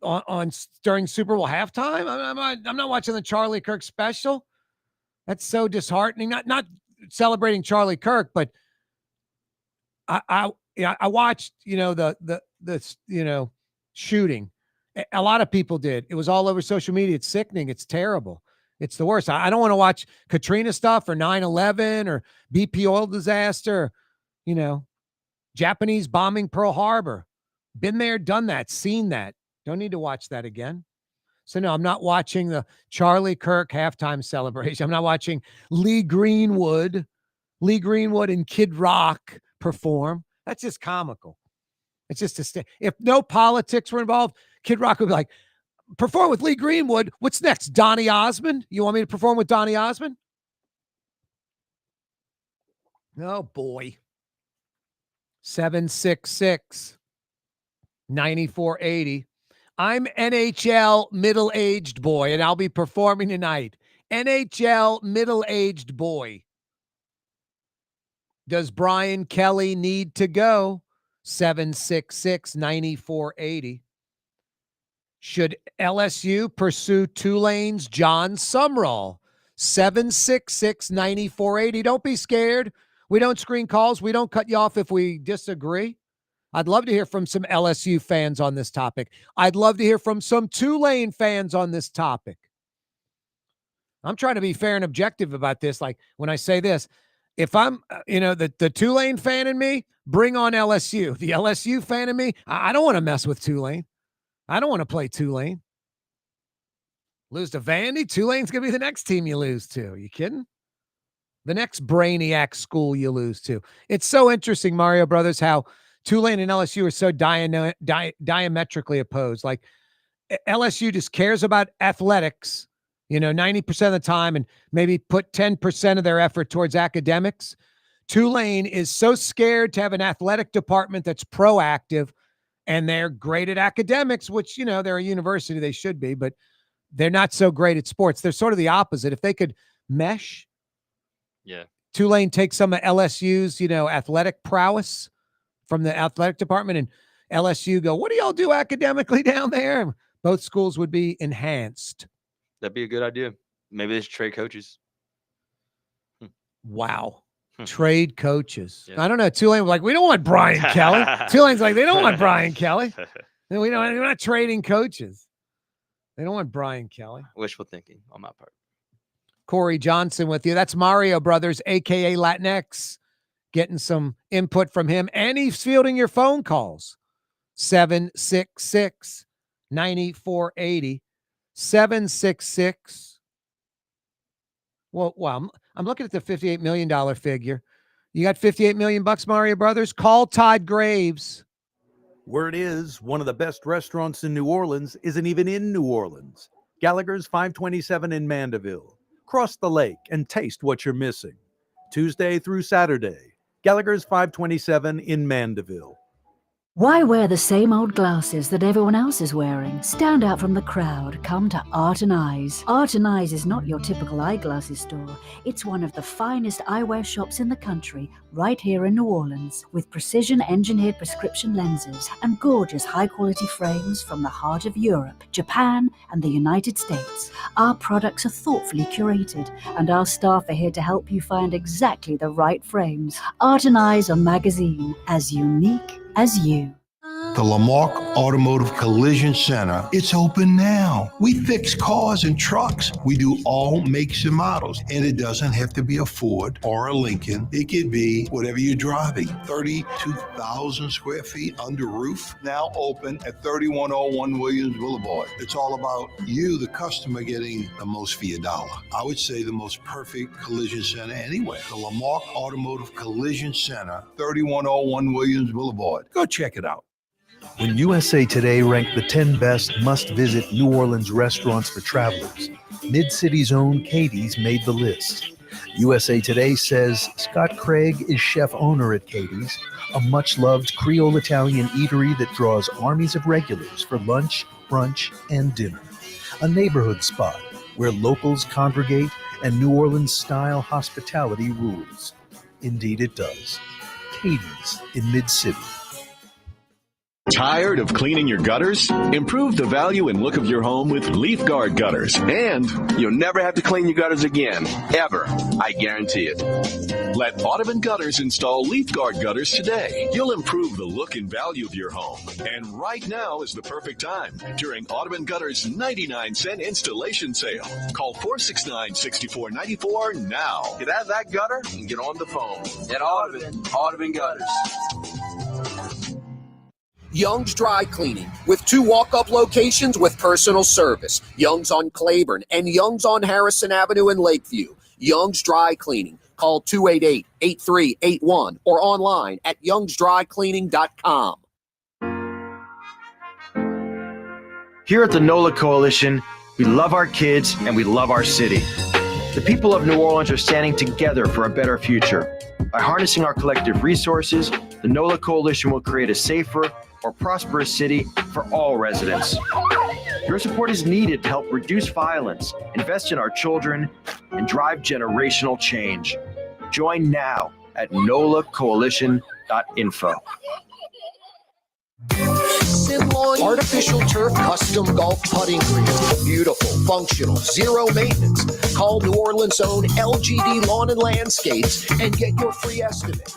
on during Super Bowl halftime? I'm not watching the Charlie Kirk special. That's so disheartening. Not celebrating Charlie Kirk, but I watched, the shooting. A lot of people did. It was all over social media. It's sickening. It's terrible. It's the worst. I don't want to watch Katrina stuff or 9/11 or BP oil disaster, Japanese bombing Pearl Harbor. Been there, done that, seen that. Don't need to watch that again. So no, I'm not watching the Charlie Kirk halftime celebration. I'm not watching Lee Greenwood and Kid Rock perform. That's just comical. It's just if no politics were involved, Kid Rock would be like, perform with Lee Greenwood. What's next? Donny Osmond? You want me to perform with Donny Osmond? Oh boy. 766-9480. I'm NHL middle-aged boy, and I'll be performing tonight. NHL middle-aged boy. Does Brian Kelly need to go? 766-9480. Should LSU pursue Tulane's John Sumrall? 766-9480. Don't be scared. We don't screen calls. We don't cut you off if we disagree. I'd love to hear from some LSU fans on this topic. I'd love to hear from some Tulane fans on this topic. I'm trying to be fair and objective about this. Like when I say this, if I'm, the Tulane fan in me, bring on LSU. The LSU fan in me, I don't want to mess with Tulane. I don't want to play Tulane. Lose to Vandy? Tulane's going to be the next team you lose to. Are you kidding? The next brainiac school you lose to. It's so interesting, Mario Brothers, how Tulane and LSU are so diametrically opposed. Like LSU just cares about athletics, 90% of the time, and maybe put 10% of their effort towards academics. Tulane is so scared to have an athletic department that's proactive, and they're great at academics, which, they're a university, they should be, but they're not so great at sports. They're sort of the opposite. If they could mesh, yeah, Tulane takes some of LSU's, athletic prowess from the athletic department, and LSU go, what do y'all do academically down there? Both schools would be enhanced. That'd be a good idea. Maybe they should trade coaches. Wow. Trade coaches. Yeah. I don't know. Tulane was like, we don't want Brian Kelly. Tulane's like, they don't want Brian Kelly. We're not trading coaches. They don't want Brian Kelly. Wishful thinking on my part. Corey Johnson with you. That's Mario Brothers, a.k.a. Latinx. Getting some input from him. And he's fielding your phone calls. 766-9480. 766. Well, I'm looking at the $58 million figure. You got $58 million, Mario Brothers? Call Todd Graves. Word is, one of the best restaurants in New Orleans isn't even in New Orleans. Gallagher's 527 in Mandeville. Cross the lake and taste what you're missing. Tuesday through Saturday, Gallagher's 527 in Mandeville. Why wear the same old glasses that everyone else is wearing? Stand out from the crowd. Come to Art and Eyes. Art and Eyes is not your typical eyeglasses store. It's one of the finest eyewear shops in the country, right here in New Orleans, with precision-engineered prescription lenses and gorgeous high-quality frames from the heart of Europe, Japan, and the United States. Our products are thoughtfully curated, and our staff are here to help you find exactly the right frames. Art and Eyes on magazine, as unique as you. The Lamarck Automotive Collision Center, it's open now. We fix cars and trucks. We do all makes and models. And it doesn't have to be a Ford or a Lincoln. It could be whatever you're driving. 32,000 square feet under roof, now open at 3101 Williams Boulevard. It's all about you, the customer, getting the most for your dollar. I would say the most perfect collision center anywhere. The Lamarck Automotive Collision Center, 3101 Williams Boulevard. Go check it out. When USA Today ranked the 10 best must-visit New Orleans restaurants for travelers, Mid-City's own Katie's made the list. USA Today says Scott Craig is chef-owner at Katie's, a much-loved Creole Italian eatery that draws armies of regulars for lunch, brunch, and dinner. A neighborhood spot where locals congregate and New Orleans-style hospitality rules. Indeed it does. Katie's in Mid-City. Tired of cleaning your gutters? Improve the value and look of your home with Leaf Guard gutters. And you'll never have to clean your gutters again. Ever. I guarantee it. Let Audubon Gutters install Leaf Guard gutters today. You'll improve the look and value of your home. And right now is the perfect time during Audubon Gutters' 99-cent installation sale. Call 469-6494 now. Get out of that gutter and get on the phone. At Audubon Gutters. Young's Dry Cleaning, with 2 walk-up locations with personal service. Young's on Claiborne and Young's on Harrison Avenue in Lakeview. Young's Dry Cleaning. Call 288-8381 or online at youngsdrycleaning.com. Here at the NOLA Coalition, we love our kids and we love our city. The people of New Orleans are standing together for a better future. By harnessing our collective resources, the NOLA Coalition will create a safer, more prosperous city for all residents. Your support is needed to help reduce violence, invest in our children, and drive generational change. Join now at nolacoalition.info. Artificial turf custom golf putting green. Beautiful, functional, zero maintenance. Call New Orleans' own LGD Lawn and Landscapes and get your free estimate.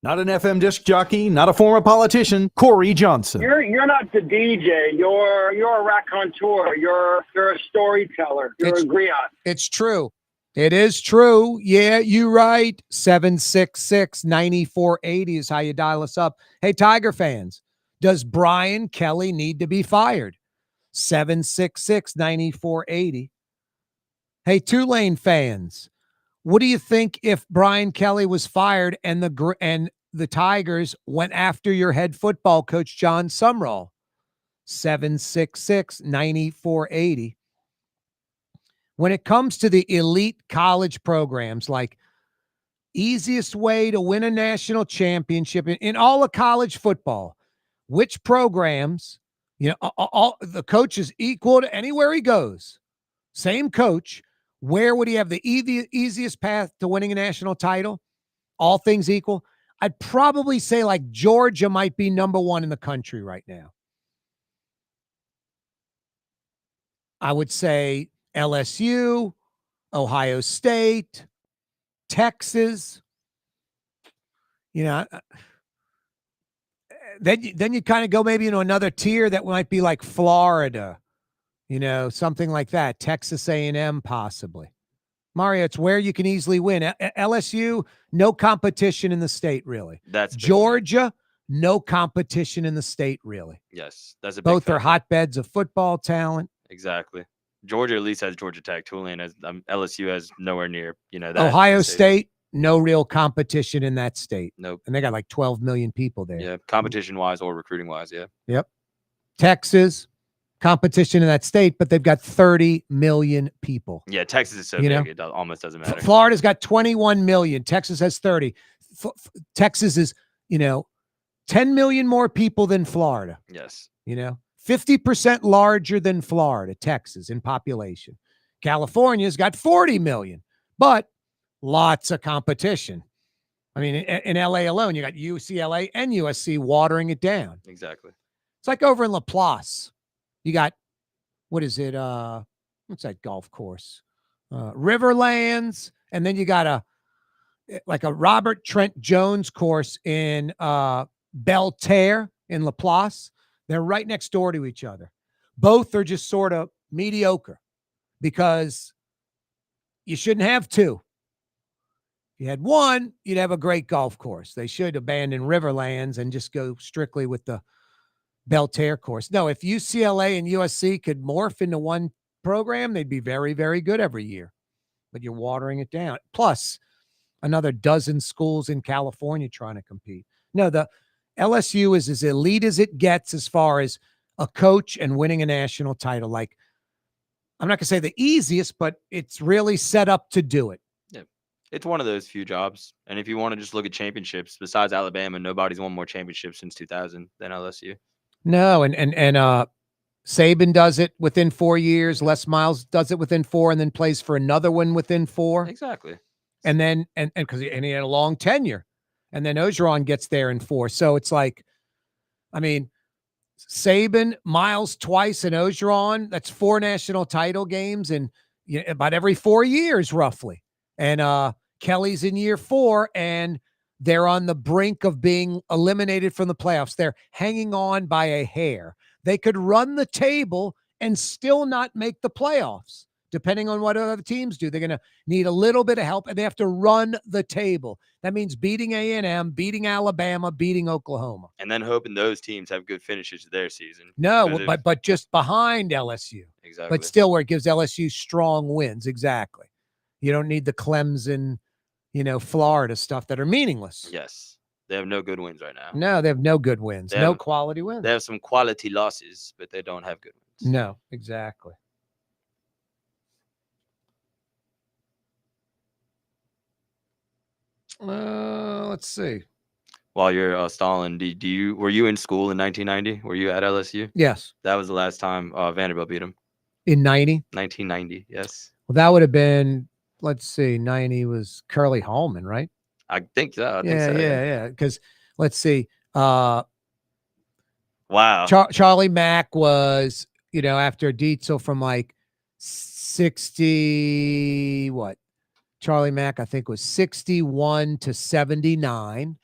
Not an FM disc jockey, not a former politician, Corey Johnson. You're not the DJ. You're a raconteur. You're a storyteller. You're a griot. It's true. It is true. Yeah, you right. 766-9480 is how you dial us up. Hey, Tiger fans, does Brian Kelly need to be fired? 766-9480. Hey, Tulane fans, what do you think if Brian Kelly was fired and the Tigers went after your head football coach, John Sumrall? 766-9480. When it comes to the elite college programs, like easiest way to win a national championship in all of college football, which programs, all the coach is equal to anywhere he goes. Same coach. Where would he have the easiest path to winning a national title? All things equal, I'd probably say like Georgia might be number 1 in the country right now. I would say LSU, Ohio State, Texas. Then you kind of go maybe another tier that might be like Florida. Something like that. Texas A&M, possibly. Mario, it's where you can easily win. LSU, no competition in the state, really. That's Georgia, no competition in the state, really. Yes, that's a big Both are factor. hotbeds of football talent. Exactly. Georgia at least has Georgia Tech. Tulane has LSU has nowhere near. That Ohio State, no real competition in that state. Nope. And they got like 12 million people there. Yeah, competition-wise or recruiting-wise, yeah. Yep. Texas, competition in that state, but they've got 30 million people. Yeah, Texas is so You know? big, it almost doesn't matter. Florida's got 21 million. Texas has 30. Texas is, 10 million more people than Florida. Yes. 50% larger than Florida, Texas in population. California's got 40 million, but lots of competition. I mean, in LA alone, you got UCLA and USC watering it down. Exactly. It's like over in Laplace. You got, what is it? What's that golf course? Riverlands. And then you got a Robert Trent Jones course in Belterre in Laplace. They're right next door to each other. Both are just sort of mediocre because you shouldn't have two. If you had one, you'd have a great golf course. They should abandon Riverlands and just go strictly with the Belterre course. No, if UCLA and USC could morph into one program, they'd be very, very good every year. But you're watering it down. Plus, another dozen schools in California trying to compete. No, the LSU is as elite as it gets as far as a coach and winning a national title. Like, I'm not going to say the easiest, but it's really set up to do it. Yeah. It's one of those few jobs. And if you want to just look at championships, besides Alabama, nobody's won more championships since 2000 than LSU. No, and Saban does it within 4 years. Les Miles does it within 4 and then plays for another one within 4. Exactly. And then, and because he had a long tenure. And then Orgeron gets there in 4. So it's like, I mean, Saban, Miles twice, and Orgeron, that's 4 national title games and about every 4 years, roughly. And Kelly's in year 4, and they're on the brink of being eliminated from the playoffs. They're hanging on by a hair. They could run the table and still not make the playoffs, depending on what other teams do. They're going to need a little bit of help, and they have to run the table. That means beating A&M, beating Alabama, beating Oklahoma. And then hoping those teams have good finishes to their season. No, but just behind LSU. Exactly. But still where it gives LSU strong wins. Exactly. You don't need the Clemson, Florida stuff that are meaningless. Yes. They have no good wins right now. No, they have no good wins. No quality wins. They have some quality losses, but they don't have good wins. No, exactly. Let's see. While you're stalling, were you in school in 1990? Were you at LSU? Yes. That was the last time Vanderbilt beat them. In 90? 1990, yes. Well, that would have been, let's see, 90 was Curly Hallman, right? I think so. Yeah. Because let's see. Wow. Charlie Mack was, after Dietzel from like 60, what? Charlie Mack, I think, was 61 to 79.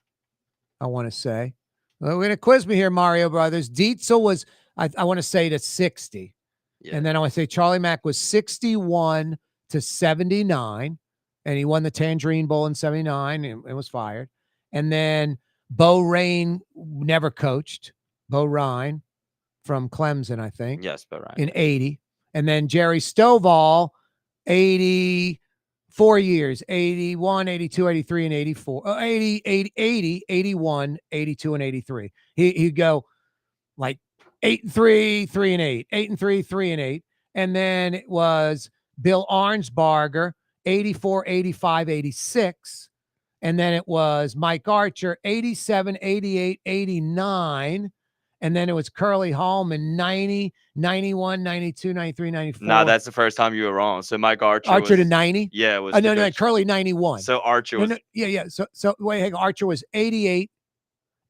I want to say. Well, we're going to quiz me here, Mario Brothers. Dietzel was, I want to say, to 60. Yeah. And then I want to say Charlie Mack was 61 to 79. And he won the Tangerine Bowl in 79 and was fired. And then Bo Ryan never coached. Bo Ryan from Clemson, I think. Yes, Bo Ryan. In 80. And then Jerry Stovall, 84 years, 81, 82, 83, and 84. 80, 81, 82, and 83. He'd go like 8-3, 3-8, 8-3, 3-8. And then it was Bill Arnsbarger, 84, 85, 86. And then it was Mike Archer, 87, 88, 89. And then it was Curly Hallman, 90, 91, 92, 93, 94. No, that's the first time you were wrong. So Mike Archer was, to 90? Yeah, it was. No, Curly 91. So Archer was. Yeah. So wait, hang on. Archer was 88,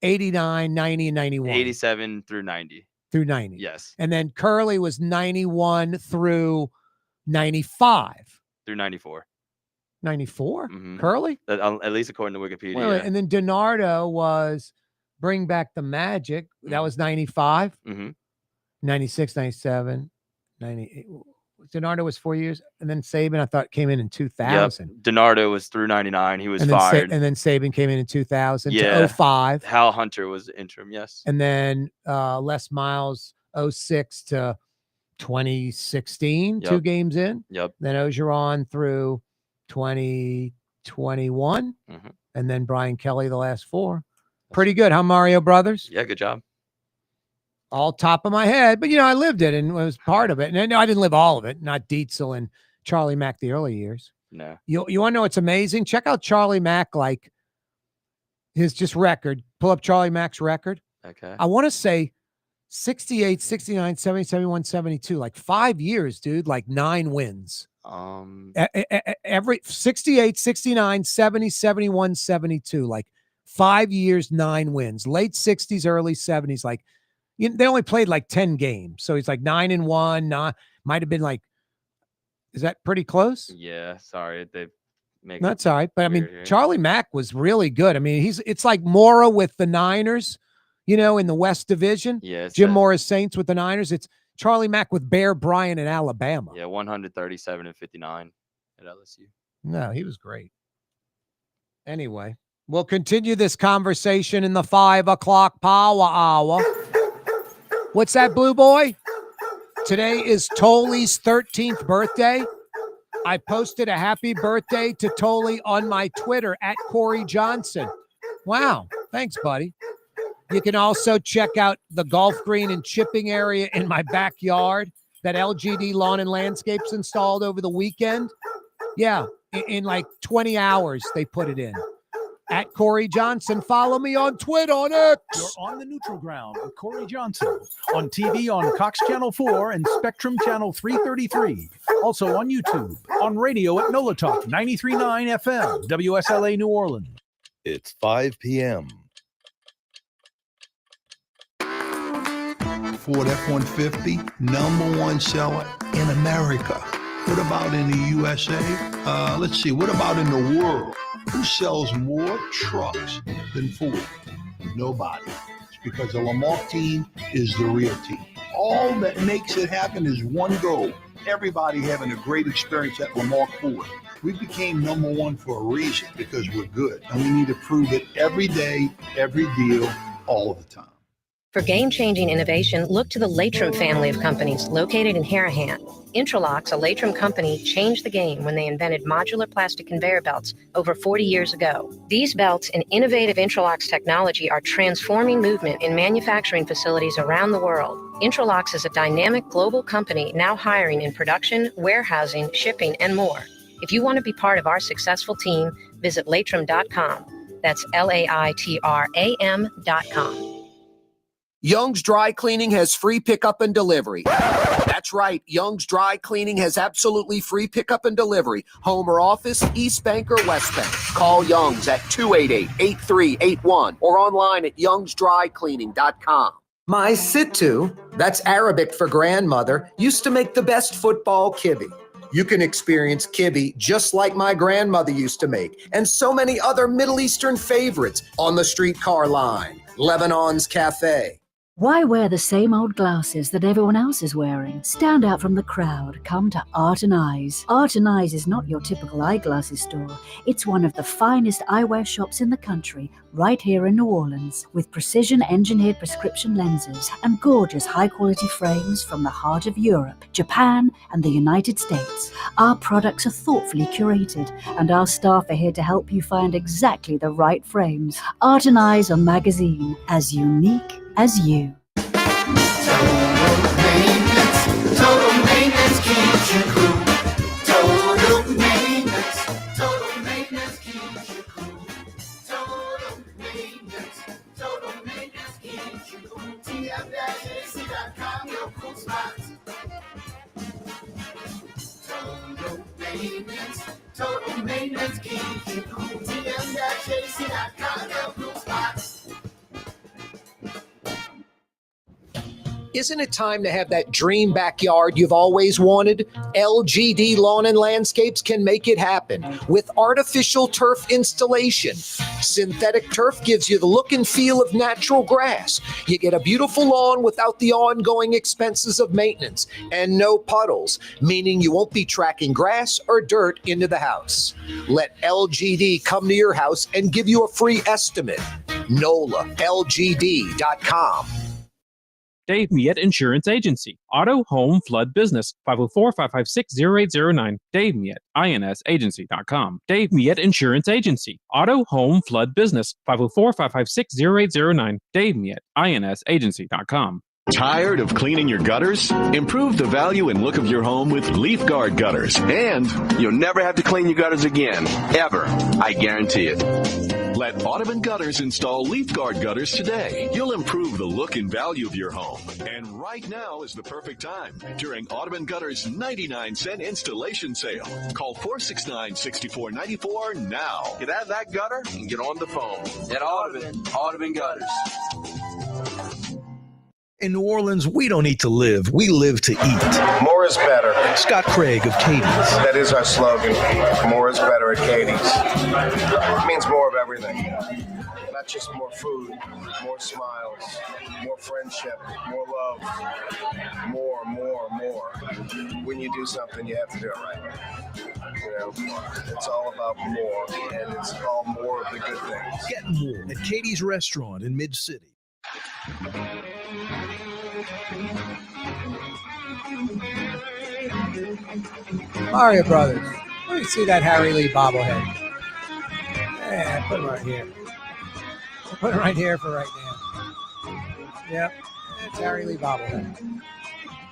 89, 90, and 91. 87 through 90. Through 90. Yes. And then Curly was 91 through 95. Through 94. 94? Mm-hmm. Curly? At least according to Wikipedia. Wait, and then DiNardo was Bring Back the Magic. That was 95. Mm-hmm. 96, 97, 98. DiNardo was 4 years. And then Saban, I thought, came in 2000. Yep. DiNardo was through 99. He was fired. And then Saban came in 2000 to 05. Hal Hunter was interim, yes. And then Les Miles, 06 to 2016, 2 games in. Yep. Then Orgeron through 2020. 21, Mhm. and then Brian Kelly the last 4. Pretty good, huh, Mario Brothers? Yeah, good job. All top of my head, but I lived it and was part of it. And I didn't live all of it, not Dietzel and Charlie Mack the early years. No. You want to know what's amazing? Check out Charlie Mack, like his just record. Pull up Charlie Mack's record. Okay. I want to say 68, 69, 70, 71, 72, like 5 years, dude, like 9 wins. Every 68, 69, 70, 71, 72, like 5 years, 9 wins. Late 60s, early 70s, like they only played like 10 games. So he's like 9-1. Might have been like, is that pretty close? Yeah, sorry. They make That's all right. But I mean, here. Charlie Mack was really good. I mean, it's like Mora with the Niners, in the West Division. Yeah, Jim Mora's Saints with the Niners. It's Charlie Mack with Bear Bryant in Alabama. Yeah, 137 and 59 at LSU. No, he was great. Anyway, we'll continue this conversation in the 5 o'clock power hour. What's that, Blue Boy? Today is Tolley's 13th birthday. I posted a happy birthday to Tolley on my Twitter at Corey Johnson. Wow. Thanks, buddy. You can also check out the golf green and chipping area in my backyard that LGD Lawn and Landscapes installed over the weekend. Yeah, in like 20 hours, they put it in. At Corey Johnson. Follow me on Twitter, on X. You're on the neutral ground with Corey Johnson. On TV on Cox Channel 4 and Spectrum Channel 333. Also on YouTube. On radio at NOLA Talk 93.9 FM, WSLA New Orleans. It's 5 p.m. Ford F-150, #1 seller in America. What about in the USA? Let's see, what about in the world? Who sells more trucks than Ford? Nobody. It's because the Lamarck team is the real team. All that makes it happen is one goal. Everybody having a great experience at Lamarck Ford. We became #1 for a reason, because we're good. And we need to prove it every day, every deal, all the time. For game-changing innovation, look to the Latrim family of companies located in Harahan. Intralox, a Latrim company, changed the game when they invented modular plastic conveyor belts over 40 years ago. These belts and innovative Intralox technology are transforming movement in manufacturing facilities around the world. Intralox is a dynamic global company now hiring in production, warehousing, shipping, and more. If you want to be part of our successful team, visit Latrim.com. That's LAITRAM.com. Young's Dry Cleaning has free pickup and delivery. That's right. Young's Dry Cleaning has absolutely free pickup and delivery. Home or office, East Bank or West Bank. Call Young's at 288-8381 or online at youngsdrycleaning.com. My Sittu, that's Arabic for grandmother, used to make the best football kibbe. You can experience kibbe just like my grandmother used to make, and so many other Middle Eastern favorites on the streetcar line. Lebanon's Cafe. Why wear the same old glasses that everyone else is wearing? Stand out from the crowd. Come to Art and Eyes. Art and Eyes is not your typical eyeglasses store. It's one of the finest eyewear shops in the country, right here in New Orleans, with precision-engineered prescription lenses and gorgeous high-quality frames from the heart of Europe, Japan, and the United States. Our products are thoughtfully curated, and our staff are here to help you find exactly the right frames. Art and Eyes on magazine, as unique as you. Total maintenance keeps you cool. Total maintenance keeps you cool. Total maintenance keeps you cool. TM-AC.com, your cool spots. Total maintenance keeps you cool. TM-AC.com, your cool spots. Isn't it time to have that dream backyard you've always wanted? LGD Lawn and Landscapes can make it happen with artificial turf installation. Synthetic turf gives you the look and feel of natural grass. You get a beautiful lawn without the ongoing expenses of maintenance and no puddles, meaning you won't be tracking grass or dirt into the house. Let LGD come to your house and give you a free estimate. NOLALGD.com. Dave Miette Insurance Agency. Auto, home, flood, business. 504-556-0809. Dave Miette, INSAgency.com. Dave Miette Insurance Agency. Auto, home, flood, business. 504-556-0809. Dave Miette, INSAgency.com. Tired of cleaning your gutters? Improve the value and look of your home with Leaf Guard gutters. And You'll never have to clean your gutters again, ever. I guarantee it. let Audubon Gutters install Leaf Guard gutters today. You'll improve the look and value of your home. And right now is the perfect time during Audubon Gutters 99-cent installation sale. Call 469-6494 now. Get out of that gutter and get on the phone. At Audubon Gutters. In New Orleans, we don't eat to live. We live to eat. More is better. Scott Craig of Katie's. That is our slogan. More is better at Katie's. It means more of everything. Not just more food, more smiles, more friendship, more love, more. When you do something, you have to do it right. You know, it's all about more, and it's all more of the good things. Get more at Katie's Restaurant in Mid-City. Mario Brothers. Let me see that Harry Lee bobblehead. Yeah, put it right here. Put it right here for right now. Yep, it's Harry Lee bobblehead.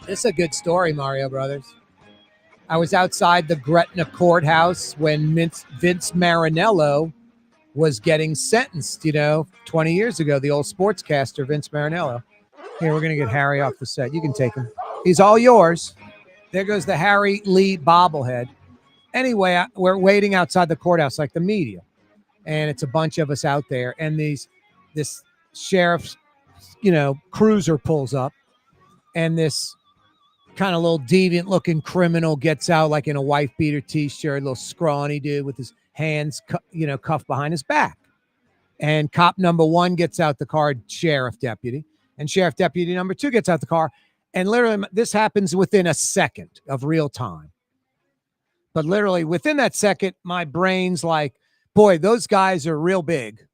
This is a good story, Mario Brothers. I was outside the Gretna courthouse when Vince Marinello was getting sentenced, 20 years ago, the old sportscaster, Vince Marinello. Here, we're going to get Harry off the set. You can take him. He's all yours. There goes the Harry Lee bobblehead. Anyway, we're waiting outside the courthouse like the media. And it's a bunch of us out there. And this sheriff's, cruiser pulls up. And this kind of little deviant-looking criminal gets out like in a wife-beater T-shirt, a little scrawny dude with his hands, cuffed behind his back. And cop number one gets out the car, sheriff deputy. And sheriff deputy number two gets out the car. And literally, this happens within a second of real time. But literally, within that second, my brain's like, boy, those guys are real big.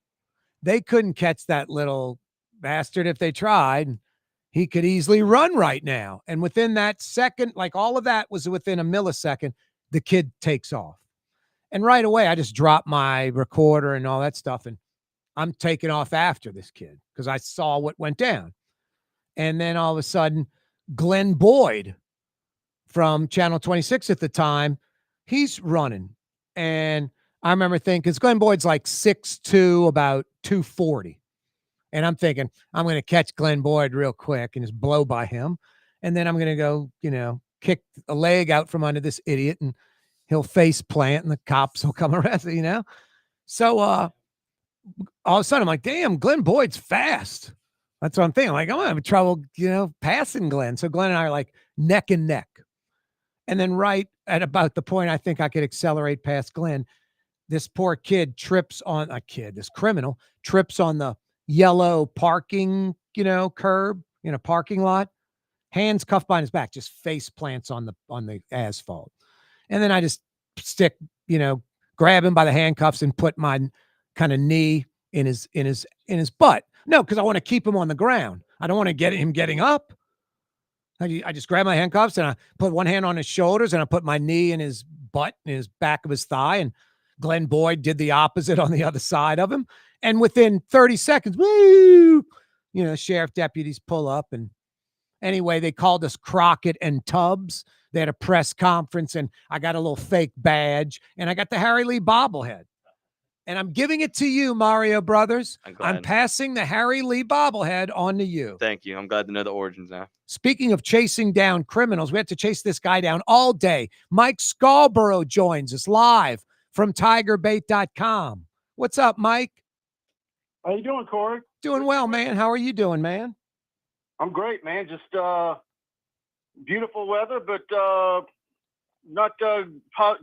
They couldn't catch that little bastard if they tried. He could easily run right now. And within that second, like all of that was within a millisecond, the kid takes off. And right away, I just dropped my recorder and all that stuff. And I'm taking off after this kid because I saw what went down. And then all of a sudden, Glenn Boyd from Channel 26 at the time, he's running. And I remember thinking, because Glenn Boyd's like 6'2", about 240. And I'm thinking, I'm going to catch Glenn Boyd real quick and just blow by him. And then I'm going to go, kick a leg out from under this idiot and he'll face plant and the cops will come around, So all of a sudden I'm like, damn, Glenn Boyd's fast. That's what I'm thinking. Like, I'm having trouble, passing Glenn. So Glenn and I are like neck and neck. And then right at about the point I think I could accelerate past Glenn, this poor kid trips on this criminal trips on the yellow parking, curb, parking lot, hands cuffed behind his back, just face plants on the asphalt. And then I just grab him by the handcuffs and put my kind of knee in his butt. No, because I want to keep him on the ground. I don't want to get him getting up. I just grab my handcuffs and I put one hand on his shoulders and I put my knee in his butt, in his back of his thigh. And Glenn Boyd did the opposite on the other side of him. And within 30 seconds, woo, sheriff deputies pull up. And anyway, they called us Crockett and Tubbs. They had a press conference and I got a little fake badge and I got the Harry Lee bobblehead. And I'm giving it to you, Mario Brothers. I'm passing the Harry Lee bobblehead on to you. Thank you. I'm glad to know the origins now. Speaking of chasing down criminals, we had to chase this guy down all day. Mike Scarborough joins us live from TigerBait.com. What's up, Mike? How you doing, Corey? Doing well, man. How are you doing, man? I'm great, man. Just beautiful weather, but not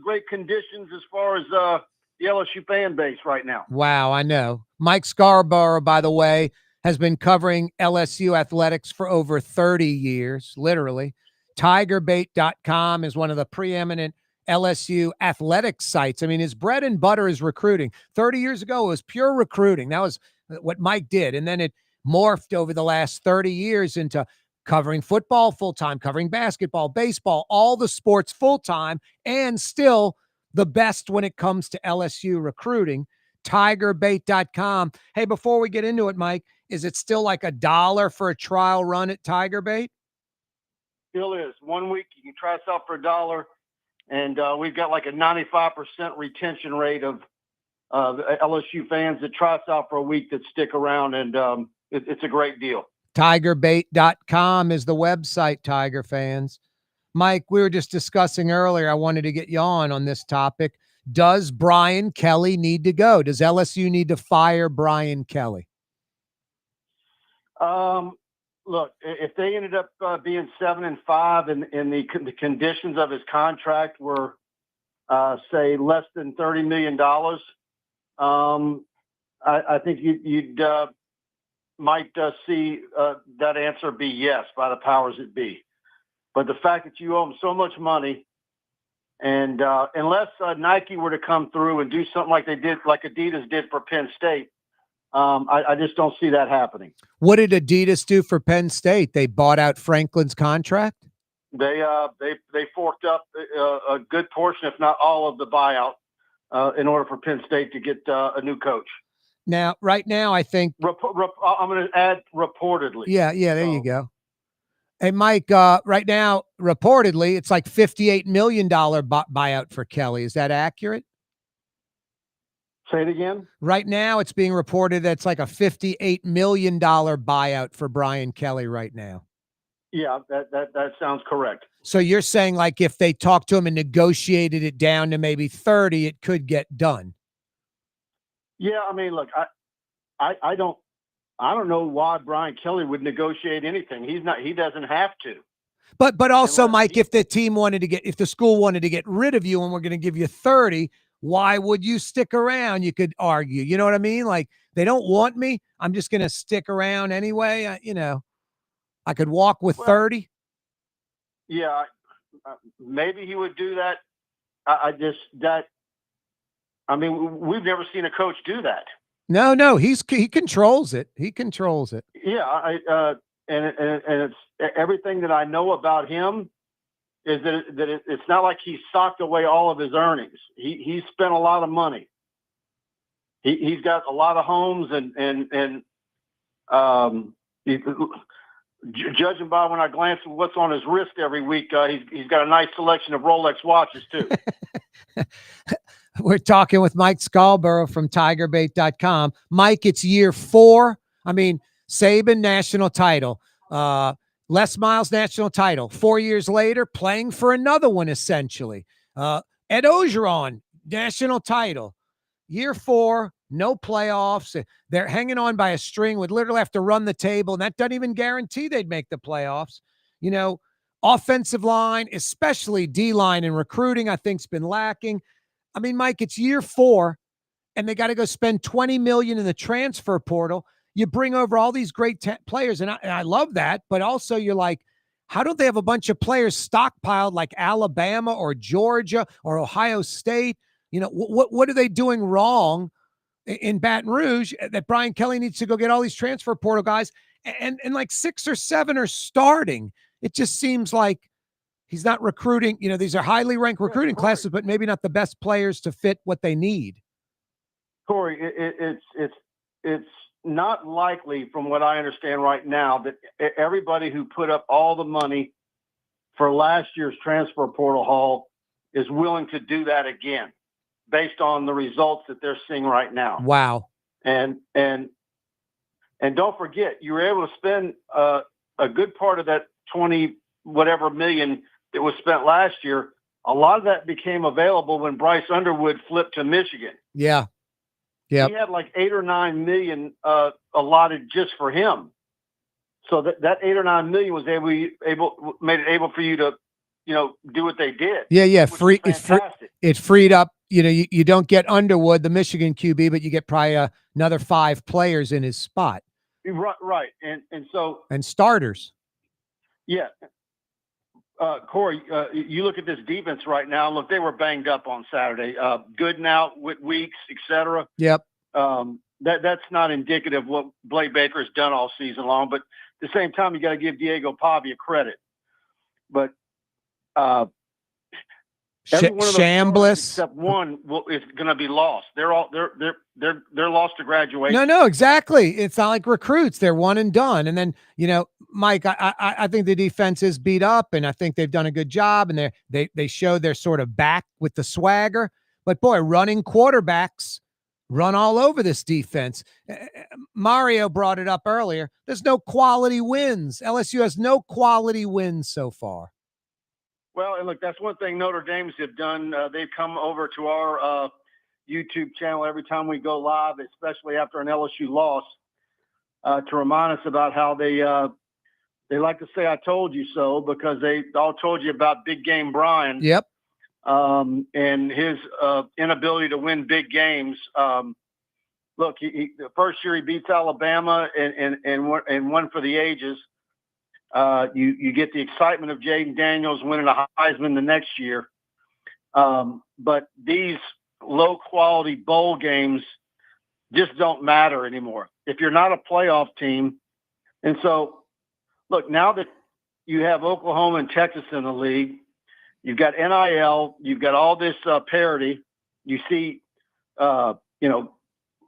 great conditions as far as the LSU fan base right now. Wow, I know. Mike Scarborough, by the way, has been covering LSU athletics for over 30 years, literally. TigerBait.com is one of the preeminent LSU athletics sites. I mean, his bread and butter is recruiting. 30 years ago, it was pure recruiting. That was what Mike did. And then it morphed over the last 30 years into covering football full-time, covering basketball, baseball, all the sports full-time, and still the best when it comes to LSU recruiting. TigerBait.com. Hey, before we get into it, Mike, is it still like $1 for a trial run at TigerBait? Still is. 1 week you can try us out for $1, and we've got like a 95% retention rate of LSU fans that try us out for a week that stick around, and it's a great deal. TigerBait.com is the website, Tiger fans. Mike, we were just discussing earlier, I wanted to get you on this topic. Does Brian Kelly need to go? Does LSU need to fire Brian Kelly? Look, if they ended up being 7-5 and the conditions of his contract were, say, less than $30 million, I think you'd might see that answer be yes by the powers that be. But the fact that you owe him so much money, and unless Nike were to come through and do something like they did, like Adidas did for Penn State, I just don't see that happening. What did Adidas do for Penn State? They bought out Franklin's contract? They forked up a good portion, if not all, of the buyout in order for Penn State to get a new coach. Now, right now, I think I'm going to add reportedly. Yeah, there you go. Hey, Mike, right now, reportedly, it's like $58 million buyout for Kelly. Is that accurate? Say it again. Right now, it's being reported that it's like a $58 million buyout for Brian Kelly right now. Yeah, that sounds correct. So you're saying, like, if they talked to him and negotiated it down to maybe 30, it could get done. Yeah, I mean, look, I don't know why Brian Kelly would negotiate anything. He doesn't have to. But also, Mike, if the school wanted to get rid of you and we're going to give you 30, why would you stick around? You could argue. You know what I mean? Like, they don't want me. I'm just going to stick around anyway. I could walk with 30. Yeah, maybe he would do that. I mean, we've never seen a coach do that. No, he controls it. He controls it. Yeah, and it's everything that I know about him is that it's not like he socked away all of his earnings. He spent a lot of money. He's got a lot of homes and judging by when I glance at what's on his wrist every week, he's got a nice selection of Rolex watches too. We're talking with Mike Scarborough from TigerBait.com. Mike, it's year 4. I mean, Saban national title, Les Miles national title. 4 years later, playing for another one, essentially. Ed Ogeron, national title. Year 4, no playoffs. They're hanging on by a string, would literally have to run the table, and that doesn't even guarantee they'd make the playoffs. Offensive line, especially D-line and recruiting, I think has been lacking. I mean, Mike, it's year 4, and they got to go spend $20 million in the transfer portal. You bring over all these great players, and I love that, but also you're like, how don't they have a bunch of players stockpiled like Alabama or Georgia or Ohio State? What are they doing wrong in Baton Rouge that Brian Kelly needs to go get all these transfer portal guys, and like 6 or 7 are starting? It just seems like he's not recruiting. These are highly ranked recruiting classes, but maybe not the best players to fit what they need. Corey, it's not likely, from what I understand right now, that everybody who put up all the money for last year's transfer portal haul is willing to do that again, based on the results that they're seeing right now. Wow. And don't forget, you were able to spend a good part of that 20 whatever million that was spent last year. A lot of that became available when Bryce Underwood flipped to Michigan. Yeah. Yeah. He had like 8 or 9 million allotted just for him. So that 8 or 9 million was made it able for you to, do what they did. Yeah. It freed up. You don't get Underwood, the Michigan QB, but you get probably another 5 players in his spot. Right. And starters. Yeah. Corey, you look at this defense right now. Look, they were banged up on Saturday. Good now with Weeks, etc. Yep. That's not indicative of what Blake Baker has done all season long. But the same time, you got to give Diego Pavia credit. But every one of those Chambliss, except one is going to be lost. They're lost to graduation. No, exactly. It's not like recruits; they're one and done. And then Mike, I think the defense is beat up, and I think they've done a good job, and they show they're sort of back with the swagger. But boy, running quarterbacks run all over this defense. Mario brought it up earlier. There's no quality wins. LSU has no quality wins so far. Well, and look, that's one thing Notre Dame's have done. They've come over to our YouTube channel every time we go live, especially after an LSU loss, to remind us about how they like to say "I told you so" because they all told you about Big Game Brian. Yep. And his inability to win big games. Look, the first year he beats Alabama and won for the ages. You get the excitement of Jaden Daniels winning a Heisman the next year. But these low-quality bowl games just don't matter anymore if you're not a playoff team. And so, look, now that you have Oklahoma and Texas in the league, you've got NIL, you've got all this parity. You see,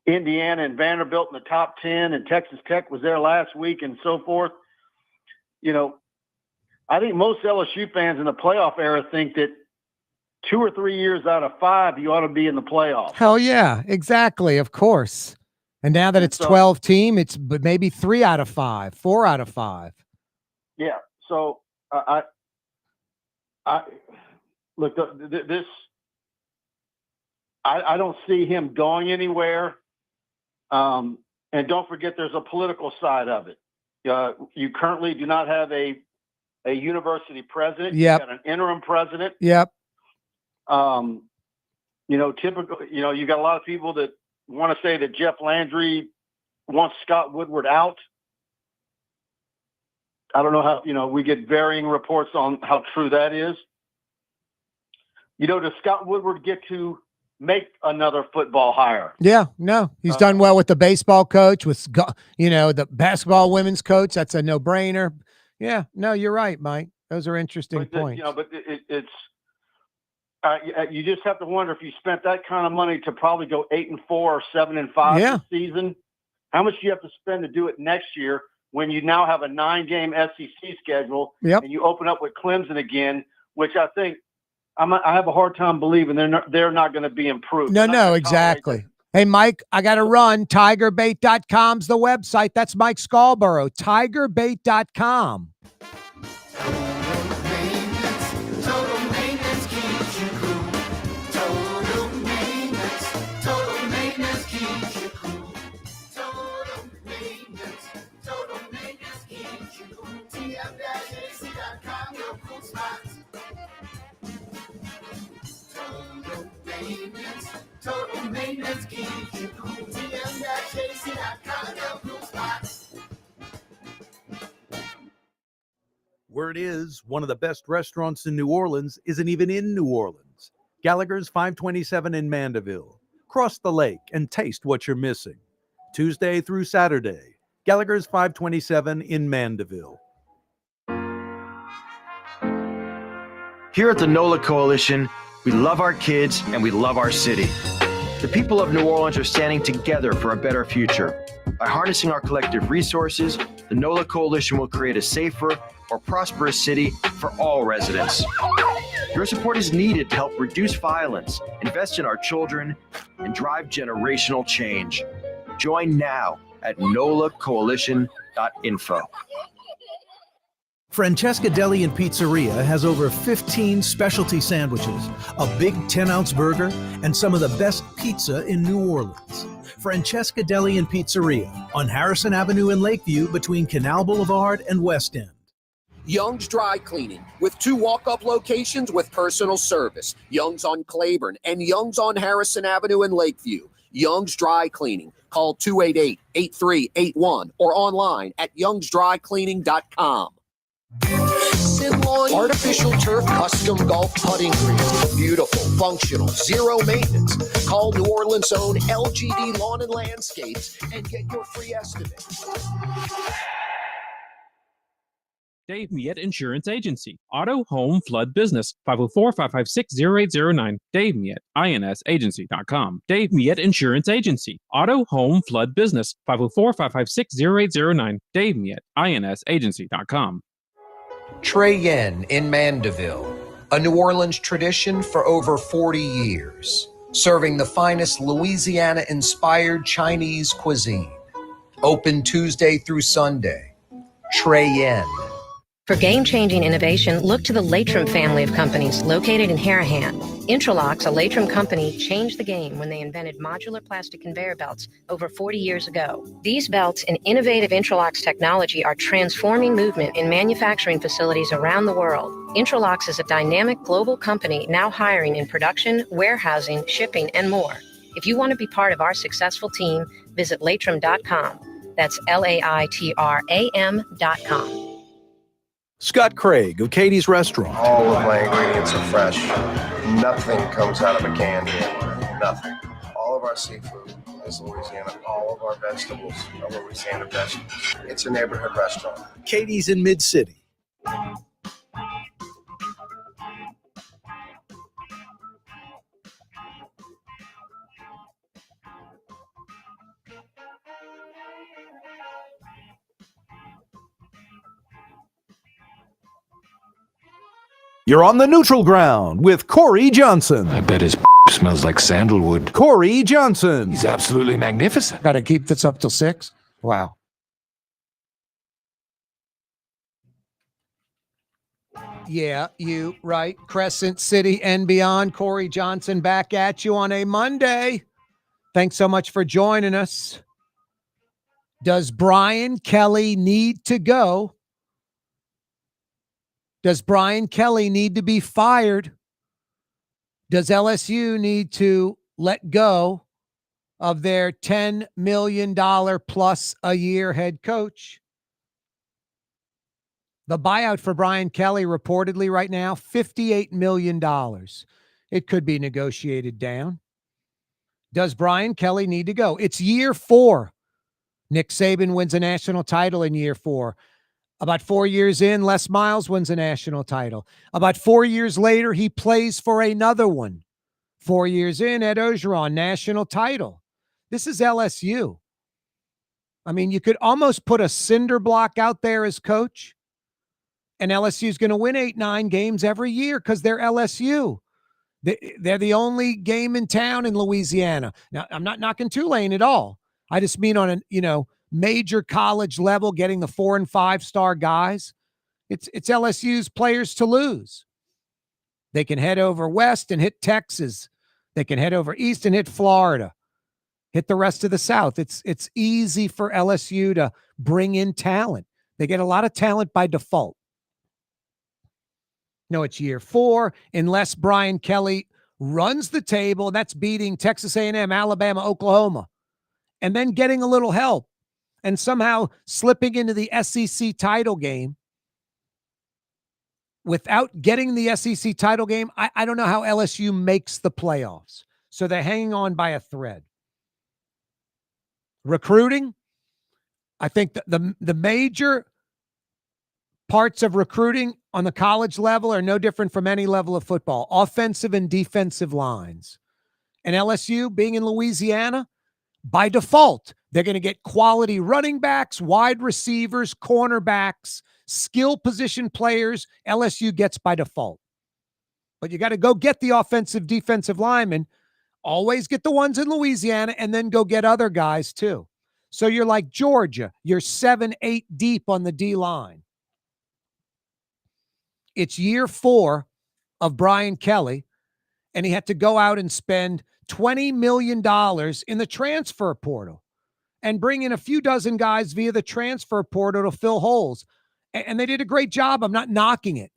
Indiana and Vanderbilt in the top 10, and Texas Tech was there last week and so forth. I think most LSU fans in the playoff era think that 2 or 3 years out of 5, you ought to be in the playoffs. Hell yeah, exactly, of course. And now that it's 12 team, it's maybe 3 out of 5, 4 out of 5. Yeah. So I look, this, I don't see him going anywhere. And don't forget, there's a political side of it. You currently do not have a university president. Yep. You've got an interim president. Yep. Typically, you got a lot of people that want to say that Jeff Landry wants Scott Woodward out. I don't know how, we get varying reports on how true that is. Does Scott Woodward get to make another football hire? Yeah, no, he's done well with the baseball coach, with the basketball women's coach. That's a no-brainer. Yeah, no, you're right, Mike. Those are interesting points. But it's you just have to wonder, if you spent that kind of money to probably go 8-4 or 7-5 this season, how much do you have to spend to do it next year when you now have a 9-game SEC schedule and you open up with Clemson again, which I think I have a hard time believing they're not going to be improved. No, exactly. Hey, Mike, I got to run. TigerBait.com's the website. That's Mike Scarborough. TigerBait.com. Total maintenance keeps you cool. TM-JC.com, your cool spots. Word is, one of the best restaurants in New Orleans isn't even in New Orleans. Gallagher's 527 in Mandeville. Cross the lake and taste what you're missing. Tuesday through Saturday, Gallagher's 527 in Mandeville. Here at the NOLA Coalition, we love our kids and we love our city. The people of New Orleans are standing together for a better future. By harnessing our collective resources, the NOLA Coalition will create a safer, more prosperous city for all residents. Your support is needed to help reduce violence, invest in our children, and drive generational change. Join now at nolacoalition.info. Francesca Deli and Pizzeria has over 15 specialty sandwiches, a big 10-ounce burger, and some of the best pizza in New Orleans. Francesca Deli and Pizzeria on Harrison Avenue in Lakeview between Canal Boulevard and West End. Young's Dry Cleaning, with 2 walk-up locations with personal service. Young's on Claiborne and Young's on Harrison Avenue in Lakeview. Young's Dry Cleaning. Call 288-8381 or online at youngsdrycleaning.com. Artificial turf custom golf putting green. Beautiful, functional, zero maintenance. Call New Orleans' own LGD Lawn and Landscapes and get your free estimate. Dave Miet Insurance Agency. Auto, home, flood, business. 504-556-0809. Dave Miet, insagency.com. Dave Miet Insurance Agency. Auto, home, flood, business. 504-556-0809. Dave Miet, insagency.com. Trey Yen in Mandeville, a New Orleans tradition for over 40 years, serving the finest Louisiana-inspired Chinese cuisine. Open Tuesday through Sunday. Trey Yen. For game-changing innovation, look to the Latrim family of companies located in Harahan. Intralox, a Latrim company, changed the game when they invented modular plastic conveyor belts over 40 years ago. These belts and innovative Intralox technology are transforming movement in manufacturing facilities around the world. Intralox is a dynamic global company now hiring in production, warehousing, shipping, and more. If you want to be part of our successful team, visit Latrim.com. That's LAITRAM.com. Scott Craig of Katie's Restaurant. All of my ingredients are fresh. Nothing comes out of a can here. Nothing. All of our seafood is Louisiana. All of our vegetables are Louisiana vegetables. It's a neighborhood restaurant. Katie's in Mid-City. You're on the neutral ground with Corey Johnson. I bet his smells like sandalwood. Corey Johnson. He's absolutely magnificent. Got to keep this up till 6. Wow. Yeah, you right. Crescent City and beyond. Corey Johnson back at you on a Monday. Thanks so much for joining us. Does Brian Kelly need to go? Does Brian Kelly need to be fired? Does LSU need to let go of their $10 million plus a year head coach? The buyout for Brian Kelly reportedly right now, $58 million. It could be negotiated down. Does Brian Kelly need to go? It's year 4. Nick Saban wins a national title in year 4. About 4 years in, Les Miles wins a national title. About 4 years later, he plays for another one. 4 years in, Ed Ogeron, national title. This is LSU. I mean, you could almost put a cinder block out there as coach, and LSU is going to win 8-9 games every year because they're LSU. They're the only game in town in Louisiana. Now, I'm not knocking Tulane at all. I just mean on a, major college level, getting the 4- and 5-star guys. It's LSU's players to lose. They can head over west and hit Texas. They can head over east and hit Florida. Hit the rest of the South. It's easy for LSU to bring in talent. They get a lot of talent by default. No, it's year 4, unless Brian Kelly runs the table. That's beating Texas A&M, Alabama, Oklahoma, and then getting a little help and somehow slipping into the SEC title game. Without getting the SEC title game, I don't know how LSU makes the playoffs. So they're hanging on by a thread. Recruiting, I think the major parts of recruiting on the college level are no different from any level of football. Offensive and defensive lines. And LSU, being in Louisiana, by default, they're going to get quality running backs, wide receivers, cornerbacks, skill position players. LSU gets by default. But you got to go get the offensive, defensive linemen. Always get the ones in Louisiana and then go get other guys too. So you're like Georgia. You're 7-8 deep on the D-line. It's year 4 of Brian Kelly, and he had to go out and spend $20 million in the transfer portal and bring in a few dozen guys via the transfer portal to fill holes. And they did a great job. I'm not knocking it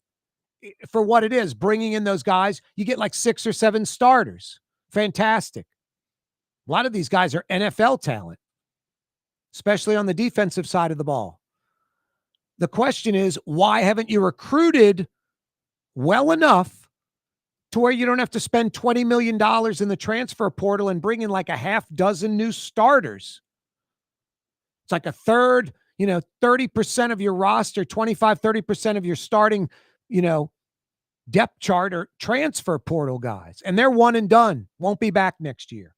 for what it is. Bringing in those guys, you get like 6 or 7 starters. Fantastic. A lot of these guys are NFL talent, especially on the defensive side of the ball. The question is, why haven't you recruited well enough to where you don't have to spend $20 million in the transfer portal and bring in like a half dozen new starters? It's like a third, 30% of your roster, 25, 30% of your starting, depth chart are transfer portal guys, and they're one and done. Won't be back next year.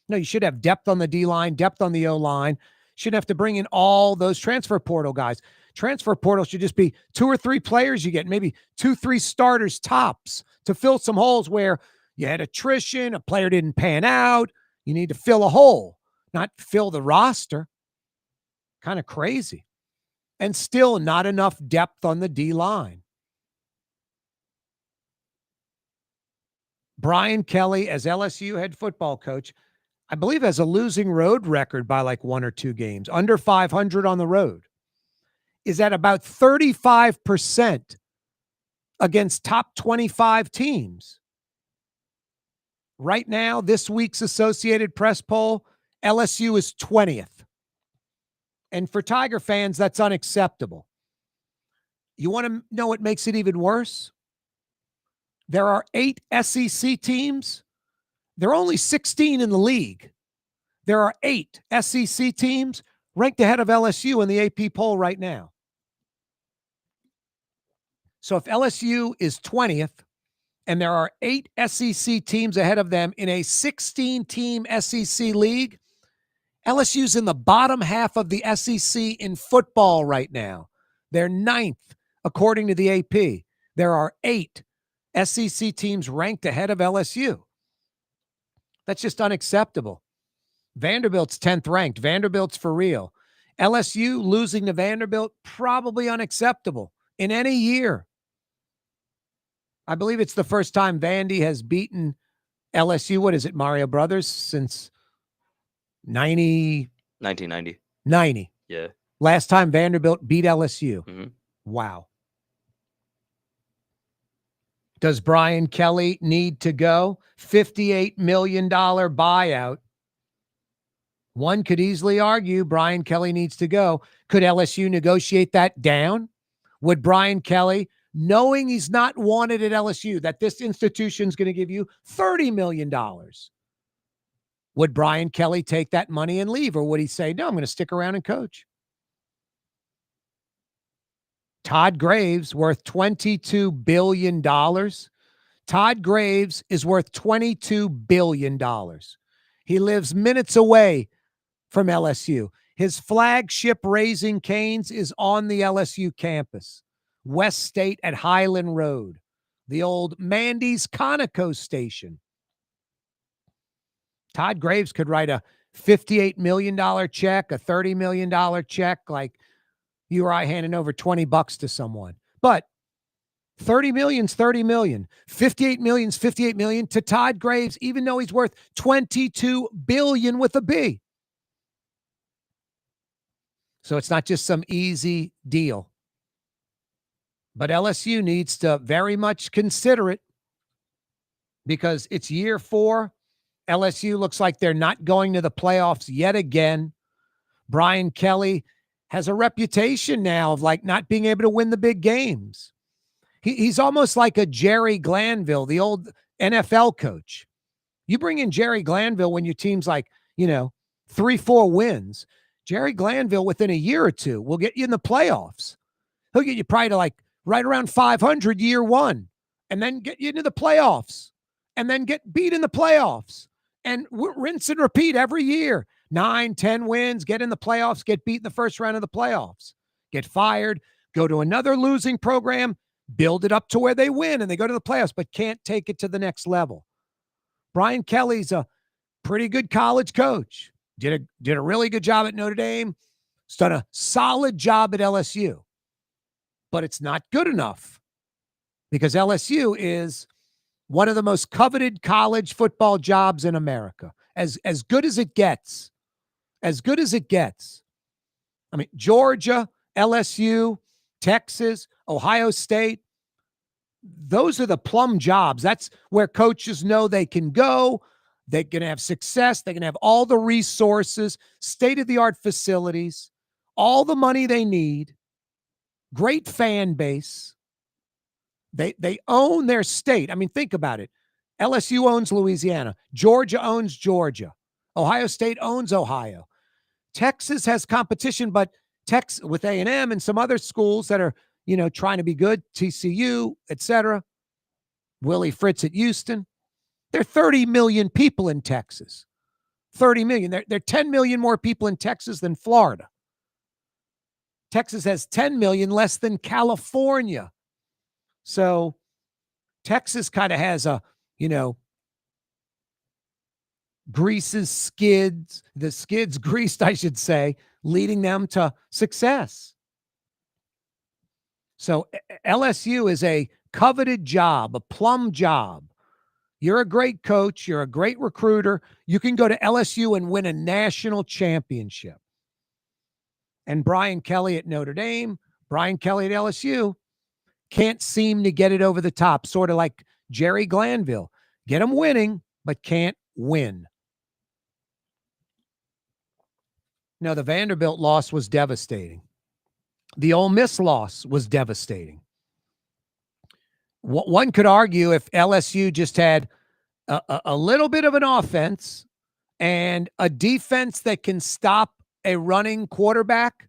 No, you should have depth on the D line, depth on the O line. Shouldn't have to bring in all those transfer portal guys. Transfer portal should just be 2 or 3 players you get, maybe 2, 3 starters tops to fill some holes where you had attrition, a player didn't pan out. You need to fill a hole, not fill the roster. Kind of crazy. And still not enough depth on the D line. Brian Kelly, as LSU head football coach, I believe has a losing road record by like 1 or 2 games, under 500 on the road, is at about 35% against top 25 teams. Right now, this week's Associated Press poll, LSU is 20th. And for Tiger fans, that's unacceptable. You want to know what makes it even worse? There are 8 SEC teams. There are only 16 in the league. There are 8 SEC teams ranked ahead of LSU in the AP poll right now. So if LSU is 20th and there are 8 SEC teams ahead of them in a 16-team SEC league, LSU's in the bottom half of the SEC in football right now. They're 9th, according to the AP. There are 8 SEC teams ranked ahead of LSU. That's just unacceptable. Vanderbilt's 10th ranked. Vanderbilt's for real. LSU losing to Vanderbilt, probably unacceptable in any year. I believe it's the first time Vandy has beaten LSU. What is it, Mario Brothers? Since 1990. 90. Yeah. Last time Vanderbilt beat LSU. Mm-hmm. Wow. Does Brian Kelly need to go? $58 million buyout. One could easily argue Brian Kelly needs to go. Could LSU negotiate that down? Would Brian Kelly, knowing he's not wanted at LSU, that this institution's going to give you $30 million, would Brian Kelly take that money and leave? Or would he say, no, I'm going to stick around and coach? Todd Graves, worth $22 billion. Todd Graves is worth $22 billion. He lives minutes away from LSU. His flagship Raising Cane's is on the LSU campus, West State at Highland Road, the old Mandy's Conoco station. Todd Graves could write a $58 million check, a $30 million check, like you or I handing over $20 to someone. But 30 million's 30 million. 58 million's 58 million to Todd Graves, even though he's worth 22 billion with a B. So it's not just some easy deal. But LSU needs to very much consider it because it's year 4. LSU looks like they're not going to the playoffs yet again. Brian Kelly has a reputation now of like not being able to win the big games. He's almost like a Jerry Glanville, the old NFL coach. You bring in Jerry Glanville when your team's like, 3-4 wins. Jerry Glanville, within a year or two, will get you in the playoffs. He'll get you probably to like right around 500 year 1, and then get you into the playoffs, and then get beat in the playoffs, and rinse and repeat every year. 9, 10 wins, get in the playoffs, get beat in the first round of the playoffs, get fired, go to another losing program, build it up to where they win and they go to the playoffs, but can't take it to the next level. Brian Kelly's a pretty good college coach. Did a really good job at Notre Dame. He's done a solid job at LSU. But it's not good enough because LSU is one of the most coveted college football jobs in America. As good as it gets. As good as it gets. I mean, Georgia, LSU, Texas, Ohio State, those are the plum jobs. That's where coaches know they can go. They're going to have success. They're going to have all the resources, state-of-the-art facilities, all the money they need, great fan base. They own their state. I mean, think about it. LSU owns Louisiana. Georgia owns Georgia. Ohio State owns Ohio. Texas has competition, but Texas with A&M and some other schools that are, trying to be good, TCU, etc. Willie Fritz at Houston. There are 30 million people in Texas. 30 million. There are 10 million more people in Texas than Florida. Texas has 10 million less than California. So Texas kind of has a, greases skids, the skids greased, I should say, leading them to success. So LSU is a coveted job, a plum job. You're a great coach. You're a great recruiter. You can go to LSU and win a national championship. And Brian Kelly at Notre Dame, Brian Kelly at LSU can't seem to get it over the top, sort of like Jerry Glanville. Get them winning, but can't win. No, the Vanderbilt loss was devastating. The Ole Miss loss was devastating. One could argue if LSU just had a little bit of an offense and a defense that can stop a running quarterback,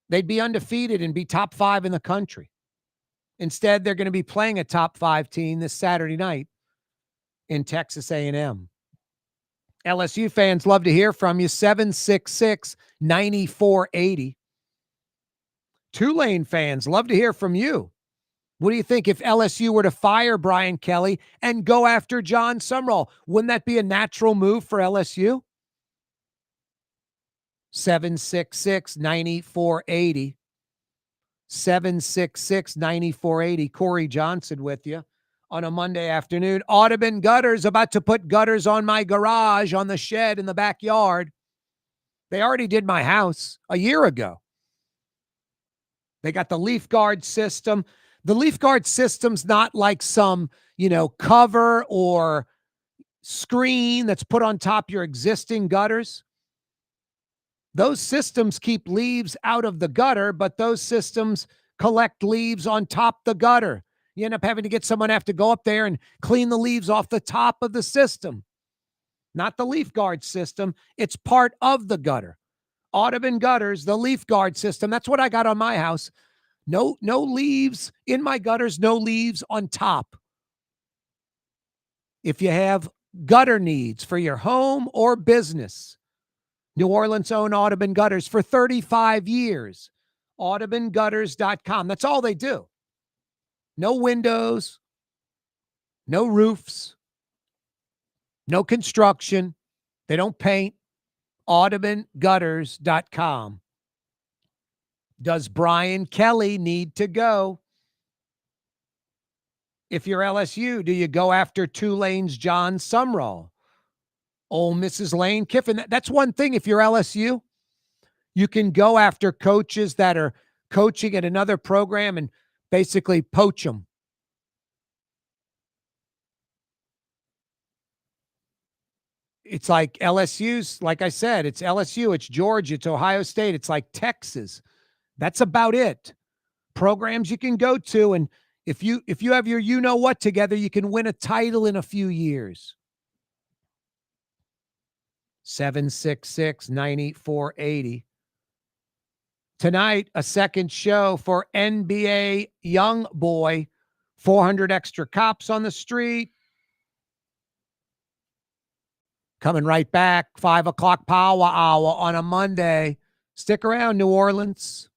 they'd be undefeated and be top 5 in the country. Instead, they're going to be playing a top 5 team this Saturday night in Texas A&M. LSU fans love to hear from you. 766-9480. Tulane fans love to hear from you. What do you think if LSU were to fire Brian Kelly and go after John Sumrall? Wouldn't that be a natural move for LSU? 766-9480. 766-9480. Corey Johnson with you on a Monday afternoon. Audubon Gutters about to put gutters on my garage, on the shed in the backyard. They already did my house a year ago. They got the leaf guard system. The leaf guard system's not like some, cover or screen that's put on top your existing gutters. Those systems keep leaves out of the gutter, but those systems collect leaves on top the gutter. You end up having to get someone to have to go up there and clean the leaves off the top of the system. Not the leaf guard system. It's part of the gutter. Audubon Gutters, the leaf guard system. That's what I got on my house. No leaves in my gutters, no leaves on top. If you have gutter needs for your home or business, New Orleans' own Audubon Gutters for 35 years. AudubonGutters.com. That's all they do. No windows, no roofs, no construction. They don't paint. AudubonGutters.com. Does Brian Kelly need to go? If you're LSU, do you go after Tulane's John Sumrall? Ole Miss's Lane Kiffin? That's one thing. If you're LSU, you can go after coaches that are coaching at another program and basically poach them. It's like LSU's, like I said, it's LSU, it's Georgia, it's Ohio State, it's like Texas. That's about it. Programs you can go to, and if you have your you-know-what together, you can win a title in a few years. 766-9480. Tonight, a second show for NBA Young Boy. 400 extra cops on the street. Coming right back, 5 o'clock power hour on a Monday. Stick around, New Orleans.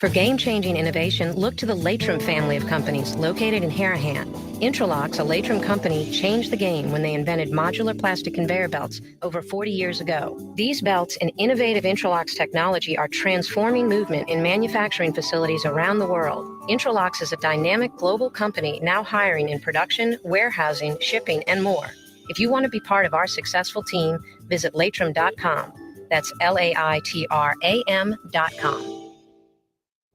For game-changing innovation, look to the Latrim family of companies located in Harahan. Intralocks, a Latrim company, changed the game when they invented modular plastic conveyor belts over 40 years ago. These belts and innovative Intralocks technology are transforming movement in manufacturing facilities around the world. Intralocks is a dynamic global company now hiring in production, warehousing, shipping, and more. If you want to be part of our successful team, visit Latrim.com. That's LAITRAM.com.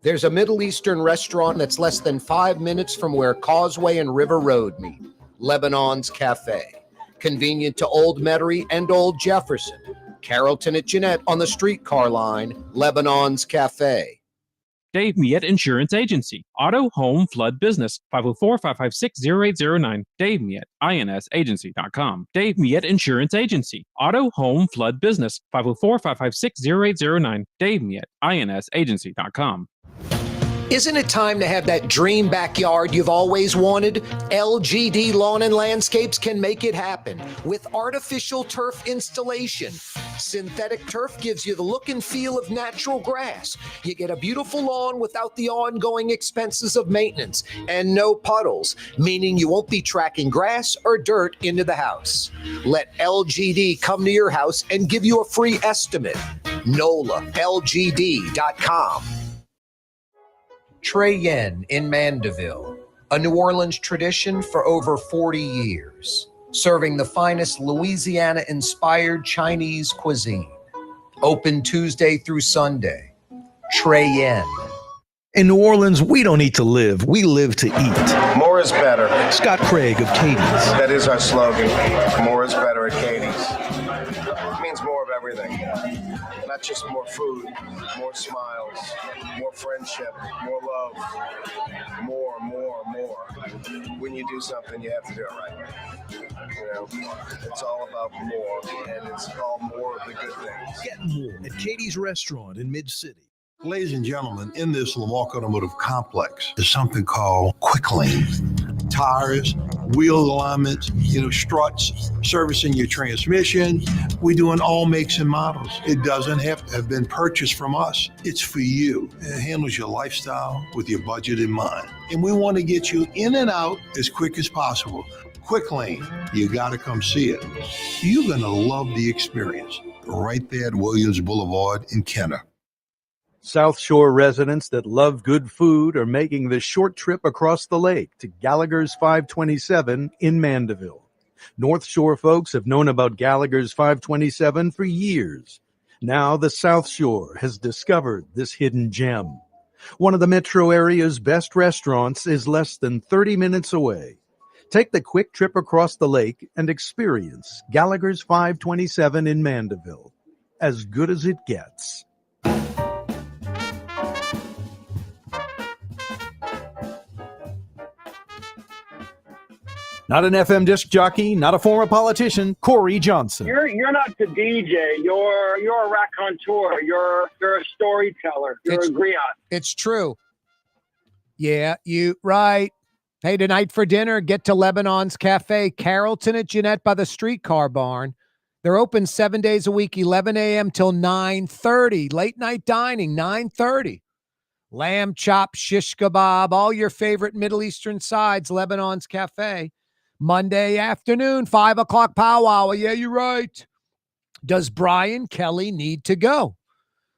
There's a Middle Eastern restaurant that's less than 5 minutes from where Causeway and River Road meet, Lebanon's Cafe. Convenient to Old Metairie and Old Jefferson. Carrollton at Jeanette on the streetcar line, Lebanon's Cafe. Dave Miette Insurance Agency. Auto, home, flood, business. 504-556-0809. Dave Miette, INSagency.com. Dave Miette Insurance Agency. Auto, home, flood, business. 504-556-0809. Dave Miette, INSagency.com. Isn't it time to have that dream backyard you've always wanted? LGD Lawn and Landscapes can make it happen with artificial turf installation. Synthetic turf gives you the look and feel of natural grass. You get a beautiful lawn without the ongoing expenses of maintenance and no puddles, meaning you won't be tracking grass or dirt into the house. Let LGD come to your house and give you a free estimate. NOLALGD.com. Trey Yen in Mandeville, a New Orleans tradition for over 40 years, serving the finest Louisiana-inspired Chinese cuisine. Open Tuesday through Sunday. Trey Yen. In New Orleans, we don't eat to live, we live to eat. More is better. Scott Craig of Katie's. That is our slogan. More is better at Katie's. It means more of everything. Not just more food, more smiles, more friendship, more love, more. When you do something, you have to do it right. You know, it's all about more, and it's all more of the good things. Get more at Katie's Restaurant in Mid-City. Ladies and gentlemen, in this Lamarck Automotive Complex is something called Quick Lane. Tires, wheel alignments, struts, servicing your transmission. We do in all makes and models. It doesn't have to have been purchased from us. It's for you. It handles your lifestyle with your budget in mind. And we want to get you in and out as quick as possible. Quick Lane, you got to come see it. You're going to love the experience. Right there at Williams Boulevard in Kenner. South Shore residents that love good food are making the short trip across the lake to Gallagher's 527 in Mandeville. North Shore folks have known about Gallagher's 527 for years. Now the South Shore has discovered this hidden gem. One of the metro area's best restaurants is less than 30 minutes away. Take the quick trip across the lake and experience Gallagher's 527 in Mandeville. As good as it gets. Not an FM disc jockey, not a former politician, Corey Johnson. You're not the DJ. You're a raconteur. You're a storyteller. You're a griot. It's true. Yeah, you right. Hey, tonight for dinner, get to Lebanon's Cafe, Carrollton at Jeanette by the streetcar barn. They're open 7 days a week, 11 a.m. till 9:30. Late night dining, 9:30. Lamb chop, shish kebab, all your favorite Middle Eastern sides, Lebanon's Cafe. Monday afternoon, 5 o'clock powwow. Yeah, you're right. Does Brian Kelly need to go?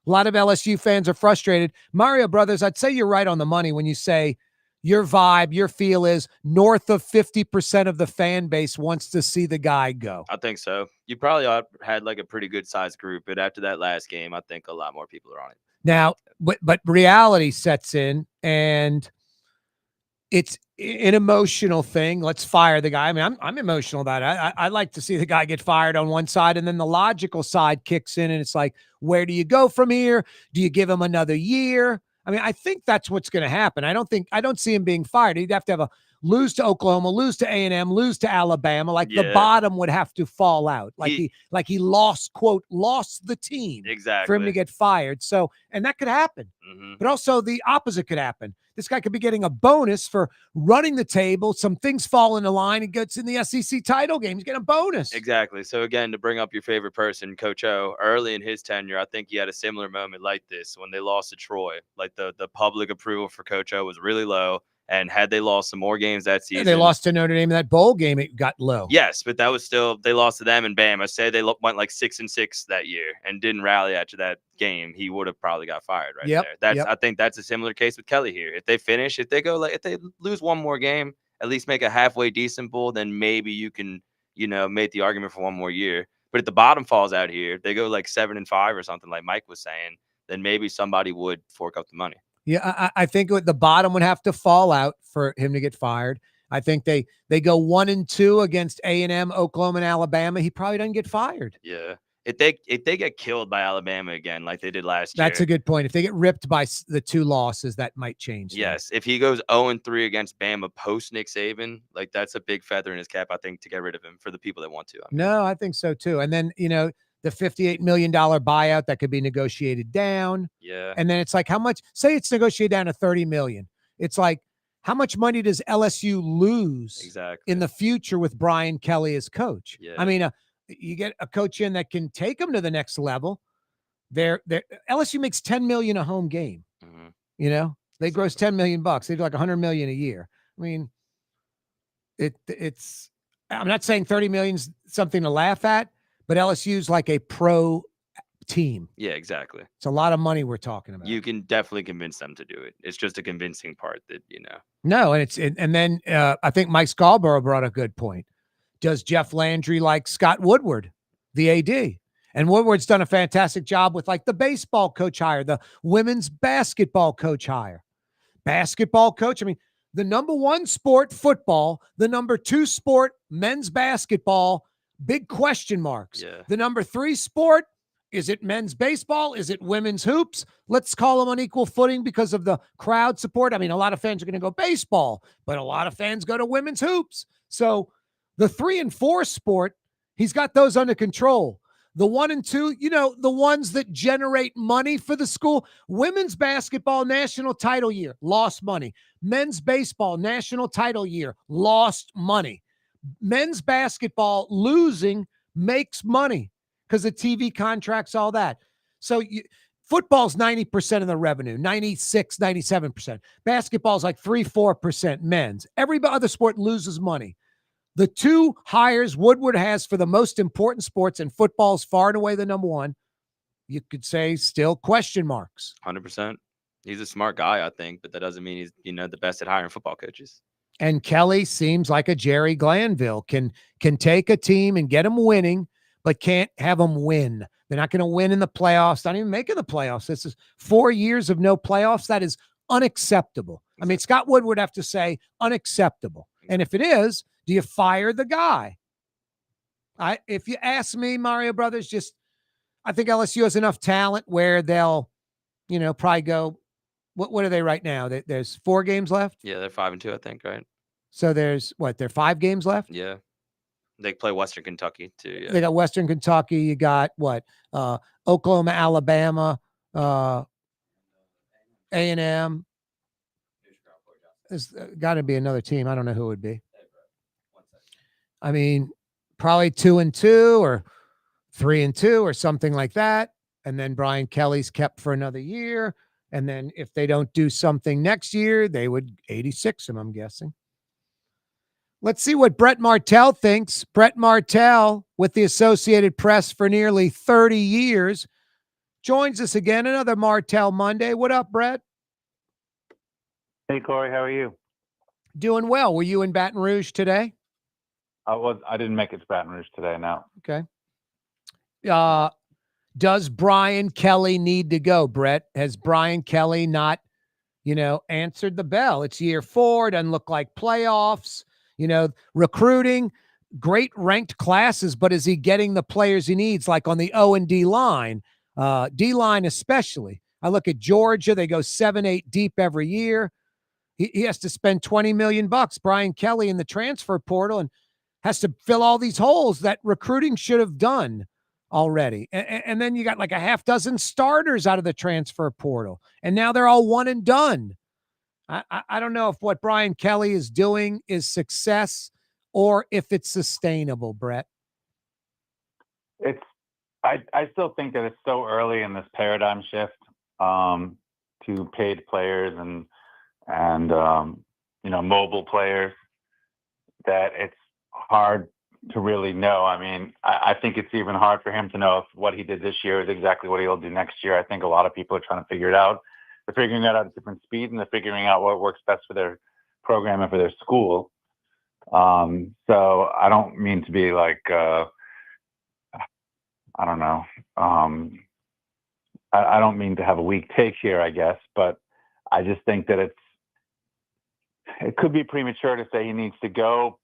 A lot of LSU fans are frustrated. Mario Brothers, I'd say you're right on the money when you say your vibe, your feel is north of 50% of the fan base wants to see the guy go. I think so. You probably had like a pretty good sized group, but after that last game, I think a lot more people are on it. Now, but reality sets in, and it's an emotional thing. Let's fire the guy. I mean, I'm emotional about it. I like to see the guy get fired on one side, and then the logical side kicks in, and it's like, where do you go from here? Do you give him another year? I mean, I think that's what's going to happen. I don't see him being fired. He'd have to have lose to Oklahoma, lose to A&M, lose to Alabama. Like the bottom would have to fall out. He lost the team exactly for him to get fired. So, and that could happen. Mm-hmm. But also the opposite could happen. This guy could be getting a bonus for running the table. Some things fall into line. He gets in the SEC title game. He's getting a bonus. Exactly. So again, to bring up your favorite person, Coach O, early in his tenure, I think he had a similar moment like this when they lost to Troy. Like the public approval for Coach O was really low. And had they lost some more games that season, they lost to Notre Dame in that bowl game. It got low. Yes, but that was still, they lost to them and bam. I say they went like 6-6 that year and didn't rally after that game. He would have probably got fired there. I think that's a similar case with Kelly here. If they finish, if they lose one more game, at least make a halfway decent bowl, then maybe you can, make the argument for one more year. But if the bottom falls out here, if they go like 7-5 or something like Mike was saying, then maybe somebody would fork up the money. Yeah, I think the bottom would have to fall out for him to get fired. I think they go 1-2 against A&M, Oklahoma, and Alabama. He probably doesn't get fired. Yeah. if they get killed by Alabama again like they did last That's year. a good point. If they get ripped by the 2 losses, that might change things. Yes, if he goes 0-3 against Bama post Nick Saban, like that's a big feather in his cap, I think, to get rid of him for the people that want to. No, I think so too. And then, the $58 million buyout that could be negotiated down. Yeah. And then it's like, how much, say it's negotiated down to $30 million. It's like, how much money does LSU lose in the future with Brian Kelly as coach? Yeah. I mean, you get a coach in that can take them to the next level. LSU makes $10 million a home game. Mm-hmm. They gross $10 million. They do like $100 million a year. I mean, it's. I'm not saying 30 million is something to laugh at, but LSU's like a pro team. Yeah, exactly. It's a lot of money we're talking about. You can definitely convince them to do it. It's just a convincing part that, No, and then I think Mike Scarborough brought a good point. Does Jeff Landry like Scott Woodward, the AD? And Woodward's done a fantastic job with like the baseball coach hire, the women's basketball coach hire. Basketball coach, I mean, the number 1 sport, football, the number 2 sport, men's basketball, big question marks. Yeah. The number 3 sport, is it men's baseball? Is it women's hoops? Let's call them on equal footing because of the crowd support. I mean, a lot of fans are going to go baseball, but a lot of fans go to women's hoops. So the 3 and 4 sport, he's got those under control. The 1 and 2, the ones that generate money for the school. Women's basketball national title year, lost money. Men's baseball national title year, lost money. Men's basketball losing makes money because of TV contracts, all that. So football's 90% of the revenue, 96, 97%. Basketball's like 3-4% men's. Every other sport loses money. The 2 hires Woodward has for the most important sports, and football's far and away the number 1, you could say still question marks. 100%. He's a smart guy, I think, but that doesn't mean he's, the best at hiring football coaches. And Kelly seems like a Jerry Glanville, can take a team and get them winning, but can't have them win. They're not going to win in the playoffs, not even making the playoffs. This is 4 years of no playoffs. That is unacceptable. I mean, Scott Woodward would have to say unacceptable. And if it is, do you fire the guy? If you ask me, Mario Brothers, I think LSU has enough talent where they'll, probably go. What are they right now? There's 4 games left. Yeah, they're 5-2, I think, right? So there's there are 5 games left. Yeah, they play Western Kentucky too. Yeah. They got Western Kentucky. You got Oklahoma, Alabama, A&M. There's got to be another team. I don't know who it would be. I mean, probably 2-2 or 3-2 or something like that. And then Brian Kelly's kept for another year. And then if they don't do something next year, they would 86 him, I'm guessing. Let's see what Brett Martell thinks. Brett Martell, with the Associated Press for nearly 30 years, joins us again. Another Martell Monday. What up, Brett? Hey, Corey, how are you? Doing well. Were you in Baton Rouge today? I didn't make it to Baton Rouge today, no. Okay. Does Brian Kelly need to go, Brett? Has Brian Kelly not, answered the bell? It's year 4. Doesn't look like playoffs. Recruiting, great ranked classes, but is he getting the players he needs, like on the O and D line? D line especially. I look at Georgia. They go 7-8 deep every year. He has to spend $20 million, Brian Kelly, in the transfer portal, and has to fill all these holes that recruiting should have done already. And then you got like a half dozen starters out of the transfer portal, and now they're all one and done. I don't know if what Brian Kelly is doing is success or if it's sustainable, Brett. I still think that it's so early in this paradigm shift to paid players and mobile players that it's hard to really know. I mean, I think it's even hard for him to know if what he did this year is exactly what he'll do next year. I think a lot of people are trying to figure it out. They're figuring it out at different speeds, and they're figuring out what works best for their program and for their school. So I don't mean to be like, I don't know. I don't mean to have a weak take here, I guess, but I just think that it could be premature to say he needs to go,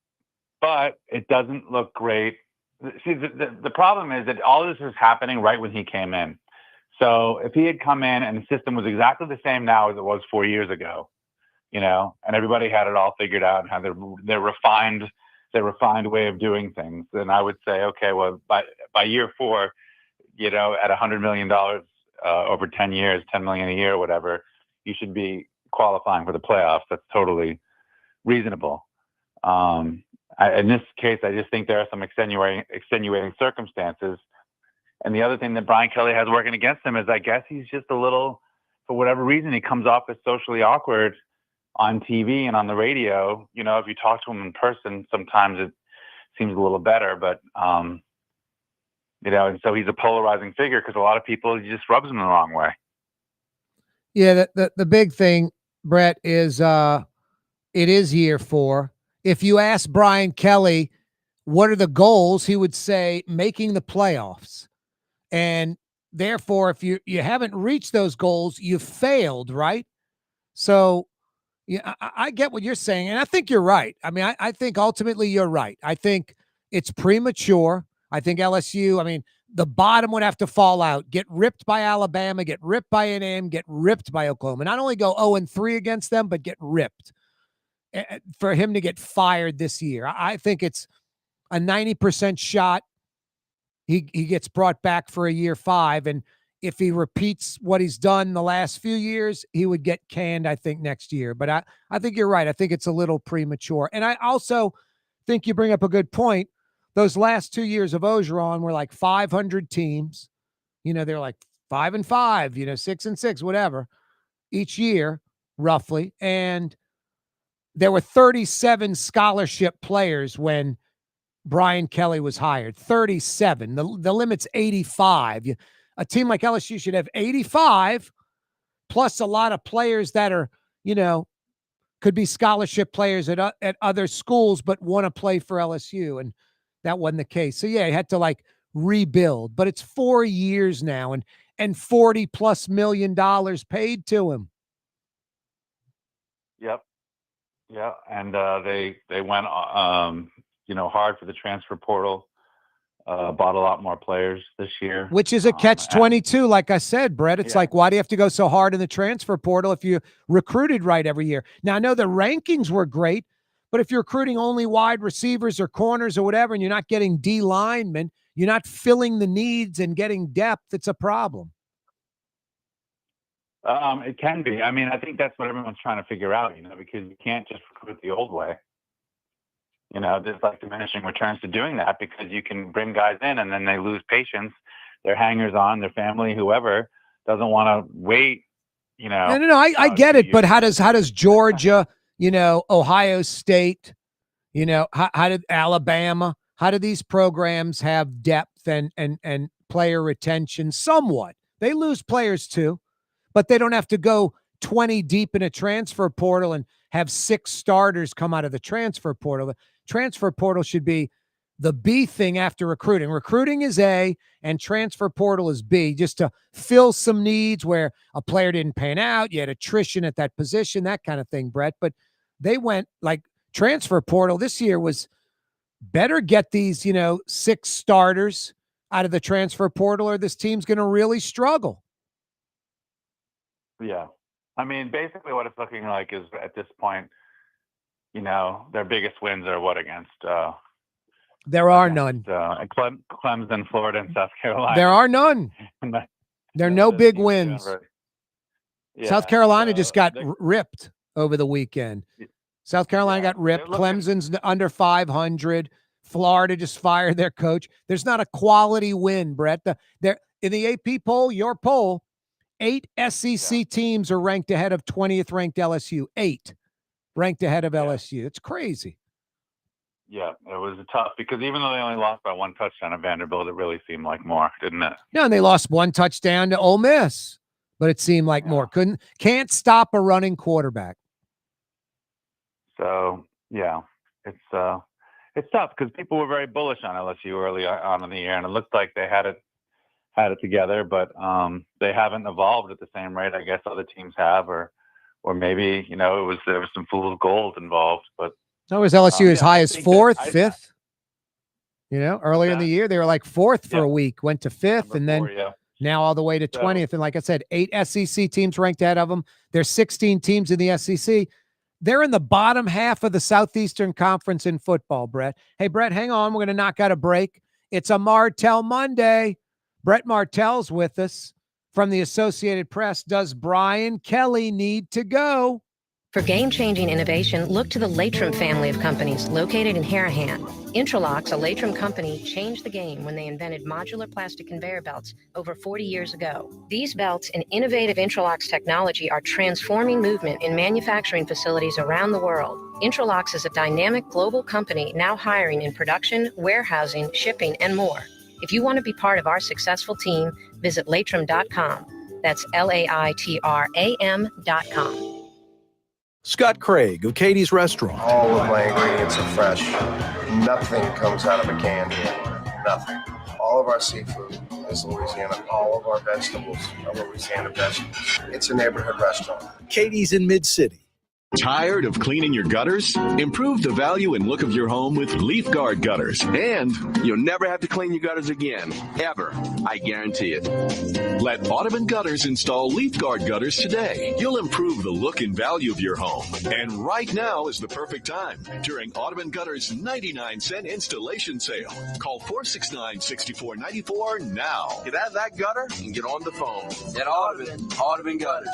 but it doesn't look great See, the problem is that all this was happening right when he came in. So if he had come in and the system was exactly the same now as it was 4 years ago, and everybody had it all figured out and had their refined way of doing things, then I would say, okay, well, by year 4, at $100 million over 10 years, $10 million a year, or whatever, you should be qualifying for the playoffs. That's totally reasonable. In this case, I just think there are some extenuating circumstances. And the other thing that Brian Kelly has working against him is, I guess he's just a little, for whatever reason, he comes off as socially awkward on TV and on the radio. If you talk to him in person, sometimes it seems a little better, but, and so he's a polarizing figure because a lot of people, he just rubs them the wrong way. Yeah. The big thing, Brett, is it is year 4. If you ask Brian Kelly, what are the goals? He would say making the playoffs. And therefore, if you haven't reached those goals, you've failed, right? So yeah, I get what you're saying. And I think you're right. I mean, I think ultimately you're right. I think it's premature. I think LSU, the bottom would have to fall out, get ripped by Alabama, get ripped by A&M, get ripped by Oklahoma. Not only go 0-3 against them, but get ripped. For him to get fired this year, I think it's a 90% shot. He gets brought back for a year 5. And if he repeats what he's done the last few years, he would get canned, I think, next year. But I think you're right. I think it's a little premature. And I also think you bring up a good point. Those last 2 years of Orgeron were like 500 teams. They're like 5-5, 6-6, whatever, each year, roughly. And there were 37 scholarship players when Brian Kelly was hired. 37. The limit's 85. A team like LSU should have 85 plus a lot of players that are, could be scholarship players at other schools but want to play for LSU, and that wasn't the case. So yeah, he had to rebuild. But it's 4 years now and $40+ million paid to him. Yep. Yeah, and they went hard for the transfer portal, bought a lot more players this year. Which is a catch-22, like I said, Brett. It's like, why do you have to go so hard in the transfer portal if you recruited right every year? Now, I know the rankings were great, but if you're recruiting only wide receivers or corners or whatever, and you're not getting D linemen, you're not filling the needs and getting depth, it's a problem. It can be. I think that's what everyone's trying to figure out, because you can't just recruit the old way. There's diminishing returns to doing that, because you can bring guys in and then they lose patience. They're hangers on, their family, whoever doesn't want to wait, No, I get it. But how does Georgia, Ohio State, how did Alabama, how do these programs have depth and player retention? Somewhat. They lose players too, but they don't have to go 20 deep in a transfer portal and have 6 starters come out of the transfer portal. The transfer portal should be the B thing after recruiting. Recruiting is A and transfer portal is B, just to fill some needs where a player didn't pan out, you had attrition at that position, that kind of thing, Brett. But they went transfer portal this year was better get these, 6 starters out of the transfer portal or this team's going to really struggle. Yeah. Basically what it's looking like is at this point, their biggest wins are what against? There are none. Clemson, Florida, and South Carolina. There are none. There are no big wins. Yeah, South Carolina just got ripped over the weekend. South Carolina got ripped. Clemson's under 500. Florida just fired their coach. There's not a quality win, Brett. They're in the AP poll, your poll, 8 SEC teams are ranked ahead of 20th ranked LSU. 8 ranked ahead of LSU. It's crazy. Yeah, it was tough because even though they only lost by 1 touchdown at Vanderbilt, it really seemed like more, didn't it? No, and they lost 1 touchdown to Ole Miss, but it seemed like more. Can't stop a running quarterback. So yeah, it's tough because people were very bullish on LSU early on in the year, and it looked like they had it together, but they haven't evolved at the same rate I guess other teams have, or maybe there was some fool's gold involved. But so was LSU as high as 4th, 5th? You know, earlier in the year, they were like fourth for a week, went to fifth, and then yeah. now all the way to 20th. And like I said, 8 SEC teams ranked ahead of them. There's 16 teams in the SEC. They're in the bottom half of the Southeastern Conference in football, Brett. Hey, Brett, hang on. We're going to knock out a break. It's a Martell Monday. Brett Martell's with us from the Associated Press. Does Brian Kelly need to go? For game-changing innovation, look to the Latrim family of companies located in Harahan. Intralox, a Latrim company, changed the game when they invented modular plastic conveyor belts over 40 years ago. These belts and innovative Intralox technology are transforming movement in manufacturing facilities around the world. Intralox is a dynamic global company now hiring in production, warehousing, shipping, and more. If you want to be part of our successful team, visit latrim.com. That's LAITRAM.com. Scott Craig of Katie's Restaurant. All of my ingredients are fresh. Nothing comes out of a can here. Nothing. All of our seafood is Louisiana. All of our vegetables are Louisiana vegetables. It's a neighborhood restaurant. Katie's in Mid-City. Tired of cleaning your gutters? Improve the value and look of your home with Leaf Guard gutters. And you'll never have to clean your gutters again. Ever. I guarantee it. Let Audubon Gutters install Leaf Guard gutters today. You'll improve the look and value of your home. And right now is the perfect time during Audubon Gutters' 99-cent installation sale. Call 469-6494 now. Get out of that gutter and get on the phone. At Audubon Gutters.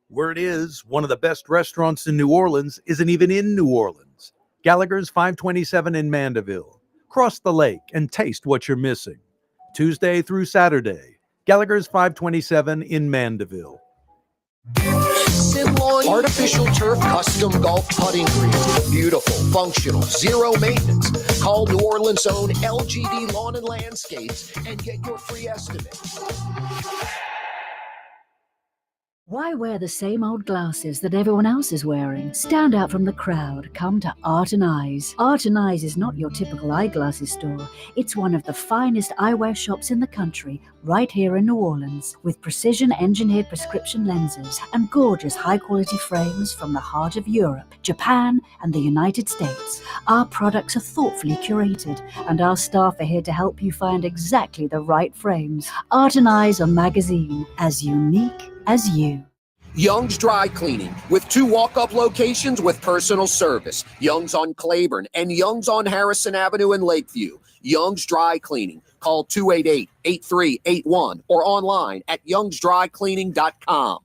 Word is, one of the best restaurants in New Orleans isn't even in New Orleans. Gallagher's 527 in Mandeville. Cross the lake and taste what you're missing. Tuesday through Saturday. Gallagher's 527 in Mandeville. Simlawn artificial turf custom golf putting green. Beautiful, functional, zero maintenance. Call New Orleans' own LGD Lawn and Landscapes and get your free estimate. Why wear the same old glasses that everyone else is wearing? Stand out from the crowd. Come to Art and Eyes. Art and Eyes is not your typical eyeglasses store. It's one of the finest eyewear shops in the country, right here in New Orleans, with precision-engineered prescription lenses and gorgeous high-quality frames from the heart of Europe, Japan, and the United States. Our products are thoughtfully curated, and our staff are here to help you find exactly the right frames. Art and Eyes are magazine, as unique as you. Young's Dry Cleaning, with 2 walk-up locations with personal service. Young's on Claiborne and Young's on Harrison Avenue in Lakeview. Young's Dry Cleaning. Call 288-8381 or online at youngsdrycleaning.com.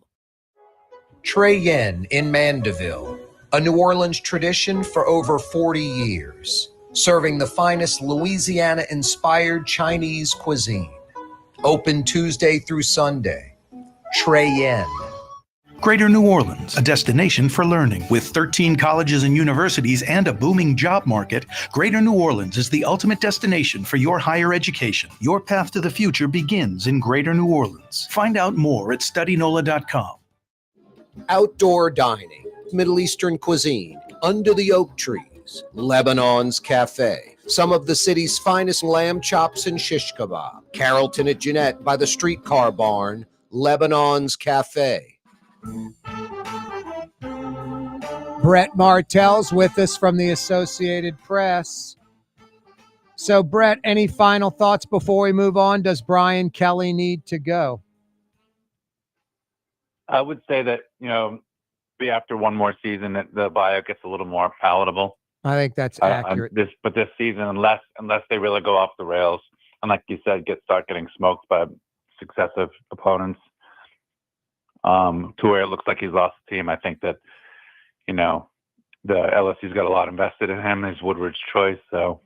Trey Yen in Mandeville, a New Orleans tradition for over 40 years, serving the finest Louisiana-inspired Chinese cuisine. Open Tuesday through Sunday. Trey Yen. Greater New Orleans, a destination for learning. With 13 colleges and universities and a booming job market, Greater New Orleans is the ultimate destination for your higher education. Your path to the future begins in Greater New Orleans. Find out more at studynola.com. Outdoor dining, Middle Eastern cuisine, under the oak trees, Lebanon's Cafe. Some of the city's finest lamb chops and shish kebab. Carrollton at Jeanette by the streetcar barn, Lebanon's Cafe. Brett Martell's with us from the Associated Press. So, Brett, any final thoughts before we move on? Does Brian Kelly need to go? I would say that, be after one more season, that the bio gets a little more palatable. I think that's accurate. This season, unless they really go off the rails, and like you said, start getting smoked by successive opponents, to where it looks like he's lost the team. I think that, the LSU's got a lot invested in him. He's Woodward's choice, so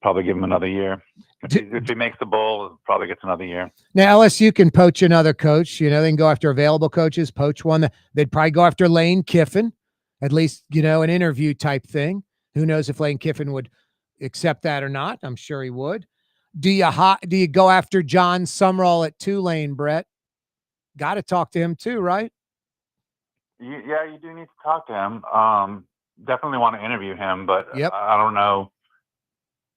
probably give him another year. If he makes the bowl, probably gets another year. Now, LSU can poach another coach. They can go after available coaches, poach one. They'd probably go after Lane Kiffin, at least, an interview type thing. Who knows if Lane Kiffin would accept that or not? I'm sure he would. Do you go after John Sumrall at Tulane, Brett? Got to talk to him too, right? Yeah, you do need to talk to him. Definitely want to interview him, but yep. I don't know.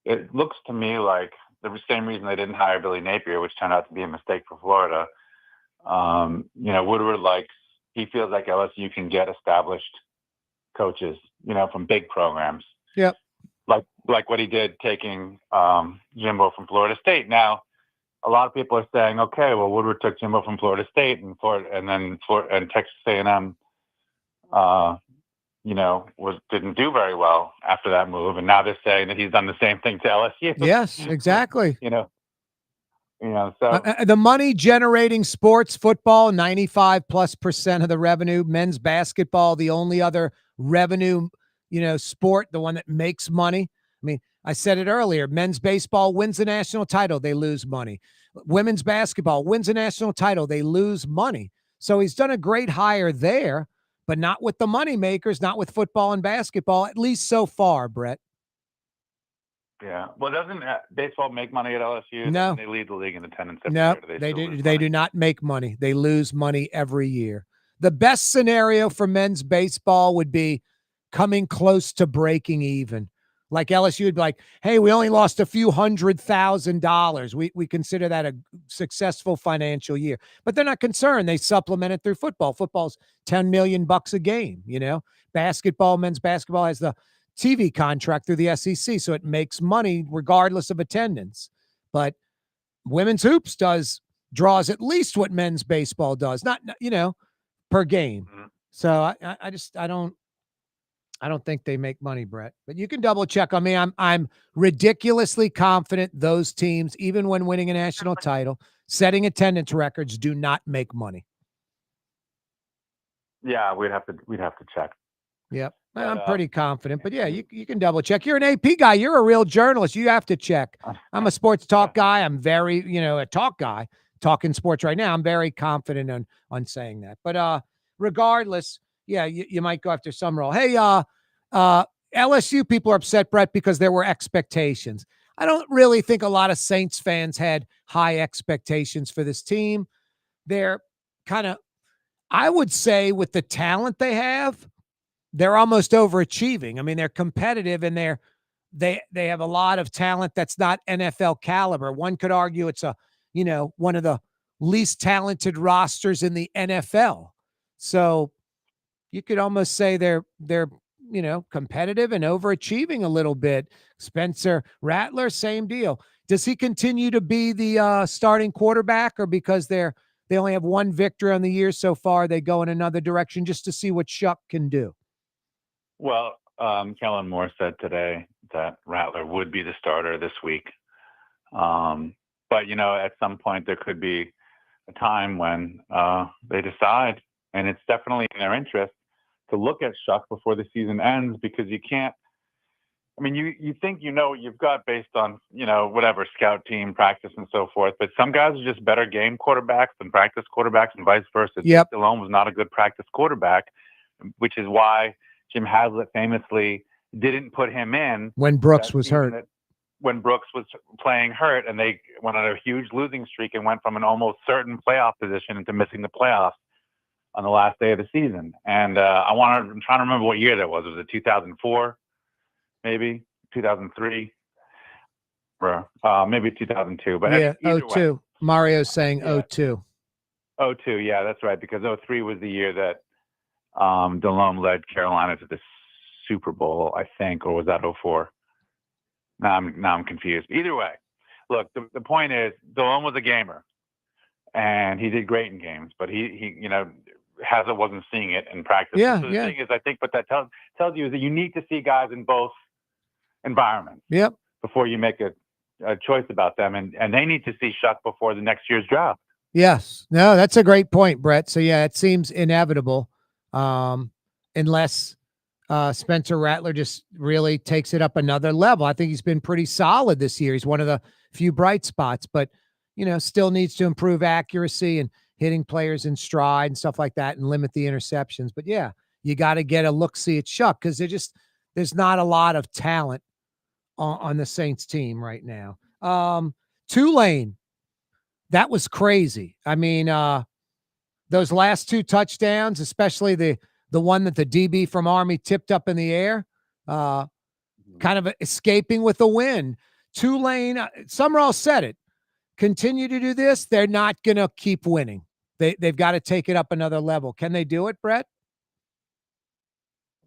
It looks to me like the same reason they didn't hire Billy Napier, which turned out to be a mistake for Florida. Woodward he feels like LSU can get established coaches, from big programs. Yep. like what he did taking Jimbo from Florida State. Now, a lot of people are saying, okay, well, Woodward took Jimbo from Florida State and Texas A&M, didn't do very well after that move, and now they're saying that he's done the same thing to LSU. Yes, exactly. So the money generating sports, football, 95+% of the revenue. Men's basketball, the only other revenue, sport, the one that makes money. I mean, I said it earlier. Men's baseball wins the national title, they lose money. Women's basketball wins a national title, they lose money. So he's done a great hire there, but not with the money makers, not with football and basketball, at least so far, Brett. yeah. Well, doesn't baseball make money at LSU? No. They lead the league in attendance. No, Every year. they do not make money. They lose money every year. The best scenario for men's baseball would be coming close to breaking even. Like LSU would be like, hey, we only lost a few $100,000. We consider that a successful financial year. But they're not concerned. They supplement it through football. Football's $10 million a game, Basketball, men's basketball has the TV contract through the SEC, so it makes money regardless of attendance. But women's hoops draws at least what men's baseball does, not per game. Mm-hmm. So I don't think they make money, Brett. But you can double check on me. I'm ridiculously confident those teams, even when winning a national title, setting attendance records, do not make money. Yeah, we'd have to check. Yep. I'm pretty confident, but yeah, you can double check. You're an AP guy. You're a real journalist. You have to check. I'm a sports talk guy. I'm very, a talk guy talking sports right now. I'm very confident on saying that. But regardless, yeah, you might go after Sumrall. Hey, LSU people are upset, Brett, because there were expectations. I don't really think a lot of Saints fans had high expectations for this team. They're kind of, I would say, with the talent they have, they're almost overachieving. I mean, they're competitive and they have a lot of talent that's not NFL caliber. One could argue it's one of the least talented rosters in the NFL. So you could almost say they're competitive and overachieving a little bit. Spencer Rattler, same deal. Does he continue to be the starting quarterback, or because they only have one victory on the year so far, they go in another direction just to see what Shuck can do? Well, Kellen Moore said today that Rattler would be the starter this week. But, at some point there could be a time when they decide, and it's definitely in their interest, to look at Shuck before the season ends, because you can't, you think what you've got based on, whatever, scout team, practice, and so forth. But some guys are just better game quarterbacks than practice quarterbacks, and vice versa. Yep. Delhomme was not a good practice quarterback, which is why Jim Haslett famously didn't put him in when Brooks was hurt. When Brooks was playing hurt, and they went on a huge losing streak and went from an almost certain playoff position into missing the playoffs on the last day of the season. And I'm trying to remember what year that was. Was it 2004? Maybe 2003? Or maybe 2002. But yeah, either 02. Way. Mario's saying 02. 02, yeah, that's right. Because 03 was the year that Delhomme led Carolina to the Super Bowl, I think, or was that 04? Now I'm confused. Either way, look, the point is Delhomme was a gamer, and he did great in games, but he Haslett wasn't seeing it in practice. Yeah, so the thing is, I think what that tells you is that you need to see guys in both environments. Yep. Before you make a choice about them, and they need to see Shuck before the next year's draft. Yes. No, that's a great point, Brett. So yeah, it seems inevitable, unless Spencer Rattler just really takes it up another level. I think he's been pretty solid this year. He's one of the few bright spots, but still needs to improve accuracy and hitting players in stride and stuff like that, and limit the interceptions. But yeah, you got to get a look-see at Shuck, because there's not a lot of talent on the Saints team right now. Tulane, that was crazy. I mean, those last two touchdowns, especially the one that the DB from Army tipped up in the air, kind of escaping with a win. Tulane, Sumrall said it, continue to do this, they're not going to keep winning. They've got to take it up another level. Can they do it, Brett?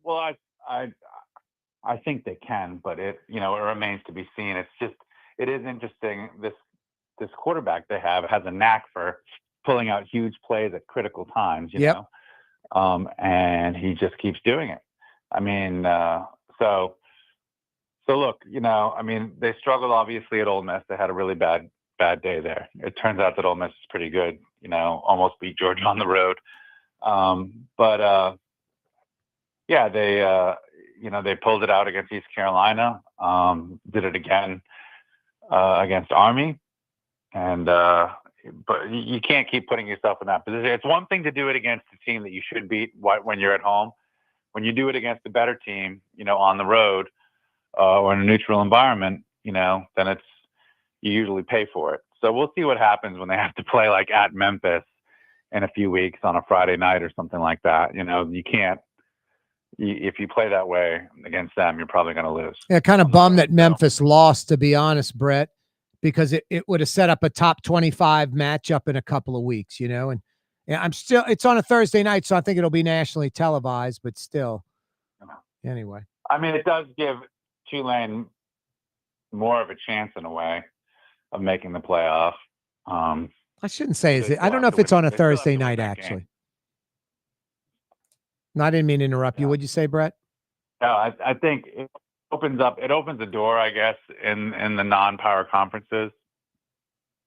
Well, I think they can, but it remains to be seen. It is interesting. This quarterback they have has a knack for pulling out huge plays at critical times, you know, and he just keeps doing it. I mean, so look, I mean, they struggled obviously at Ole Miss. They had a really bad day there. It turns out that Ole Miss is pretty good, almost beat Georgia on the road. Yeah, they pulled it out against East Carolina, did it again against Army. And but you can't keep putting yourself in that position. It's one thing to do it against a team that you should beat when you're at home. When you do it against a better team, on the road or in a neutral environment, then you usually pay for it. So we'll see what happens when they have to play like at Memphis in a few weeks on a Friday night or something like that. You can't. If you play that way against them, you're probably going to lose. Yeah, kind of bummed that Memphis lost, to be honest, Brett, because it would have set up a top 25 matchup in a couple of weeks, and it's on a Thursday night, so I think it'll be nationally televised, but still, anyway. I mean, it does give Tulane more of a chance in a way of making the playoff. I shouldn't say, I don't know if it's on a Thursday night, actually. No, I didn't mean to interrupt you. What'd you say, Brett? No, I think it opens the door, I guess, in the non-power conferences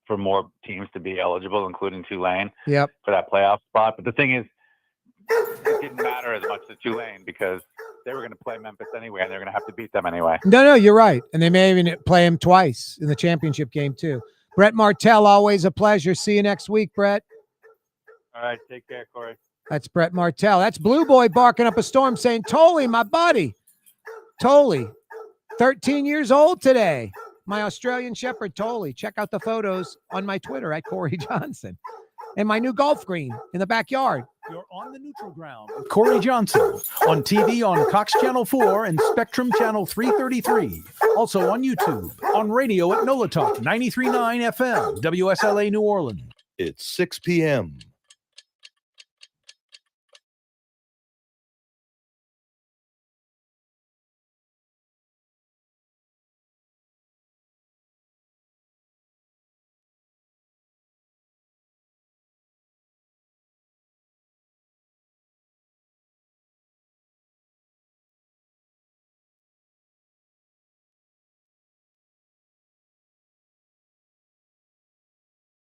for more teams to be eligible, including Tulane, for that playoff spot. But the thing is, it didn't matter as much to Tulane because they were going to play Memphis anyway, and they're going to have to beat them anyway. No, you're right. And they may even play him twice in the championship game, too. Brett Martell, always a pleasure. See you next week, Brett. All right, take care, Corey. That's Brett Martell. That's Blue Boy barking up a storm saying, Tully, my buddy. Tully, 13 years old today. My Australian Shepherd, Tully. Check out the photos on my Twitter at Corey Johnson. And my new golf green in the backyard. You're on the neutral ground with Corey Johnson on TV on Cox Channel 4 and Spectrum Channel 333. Also on YouTube, on radio at NOLA Talk 93.9 FM, WSLA New Orleans. It's 6 p.m.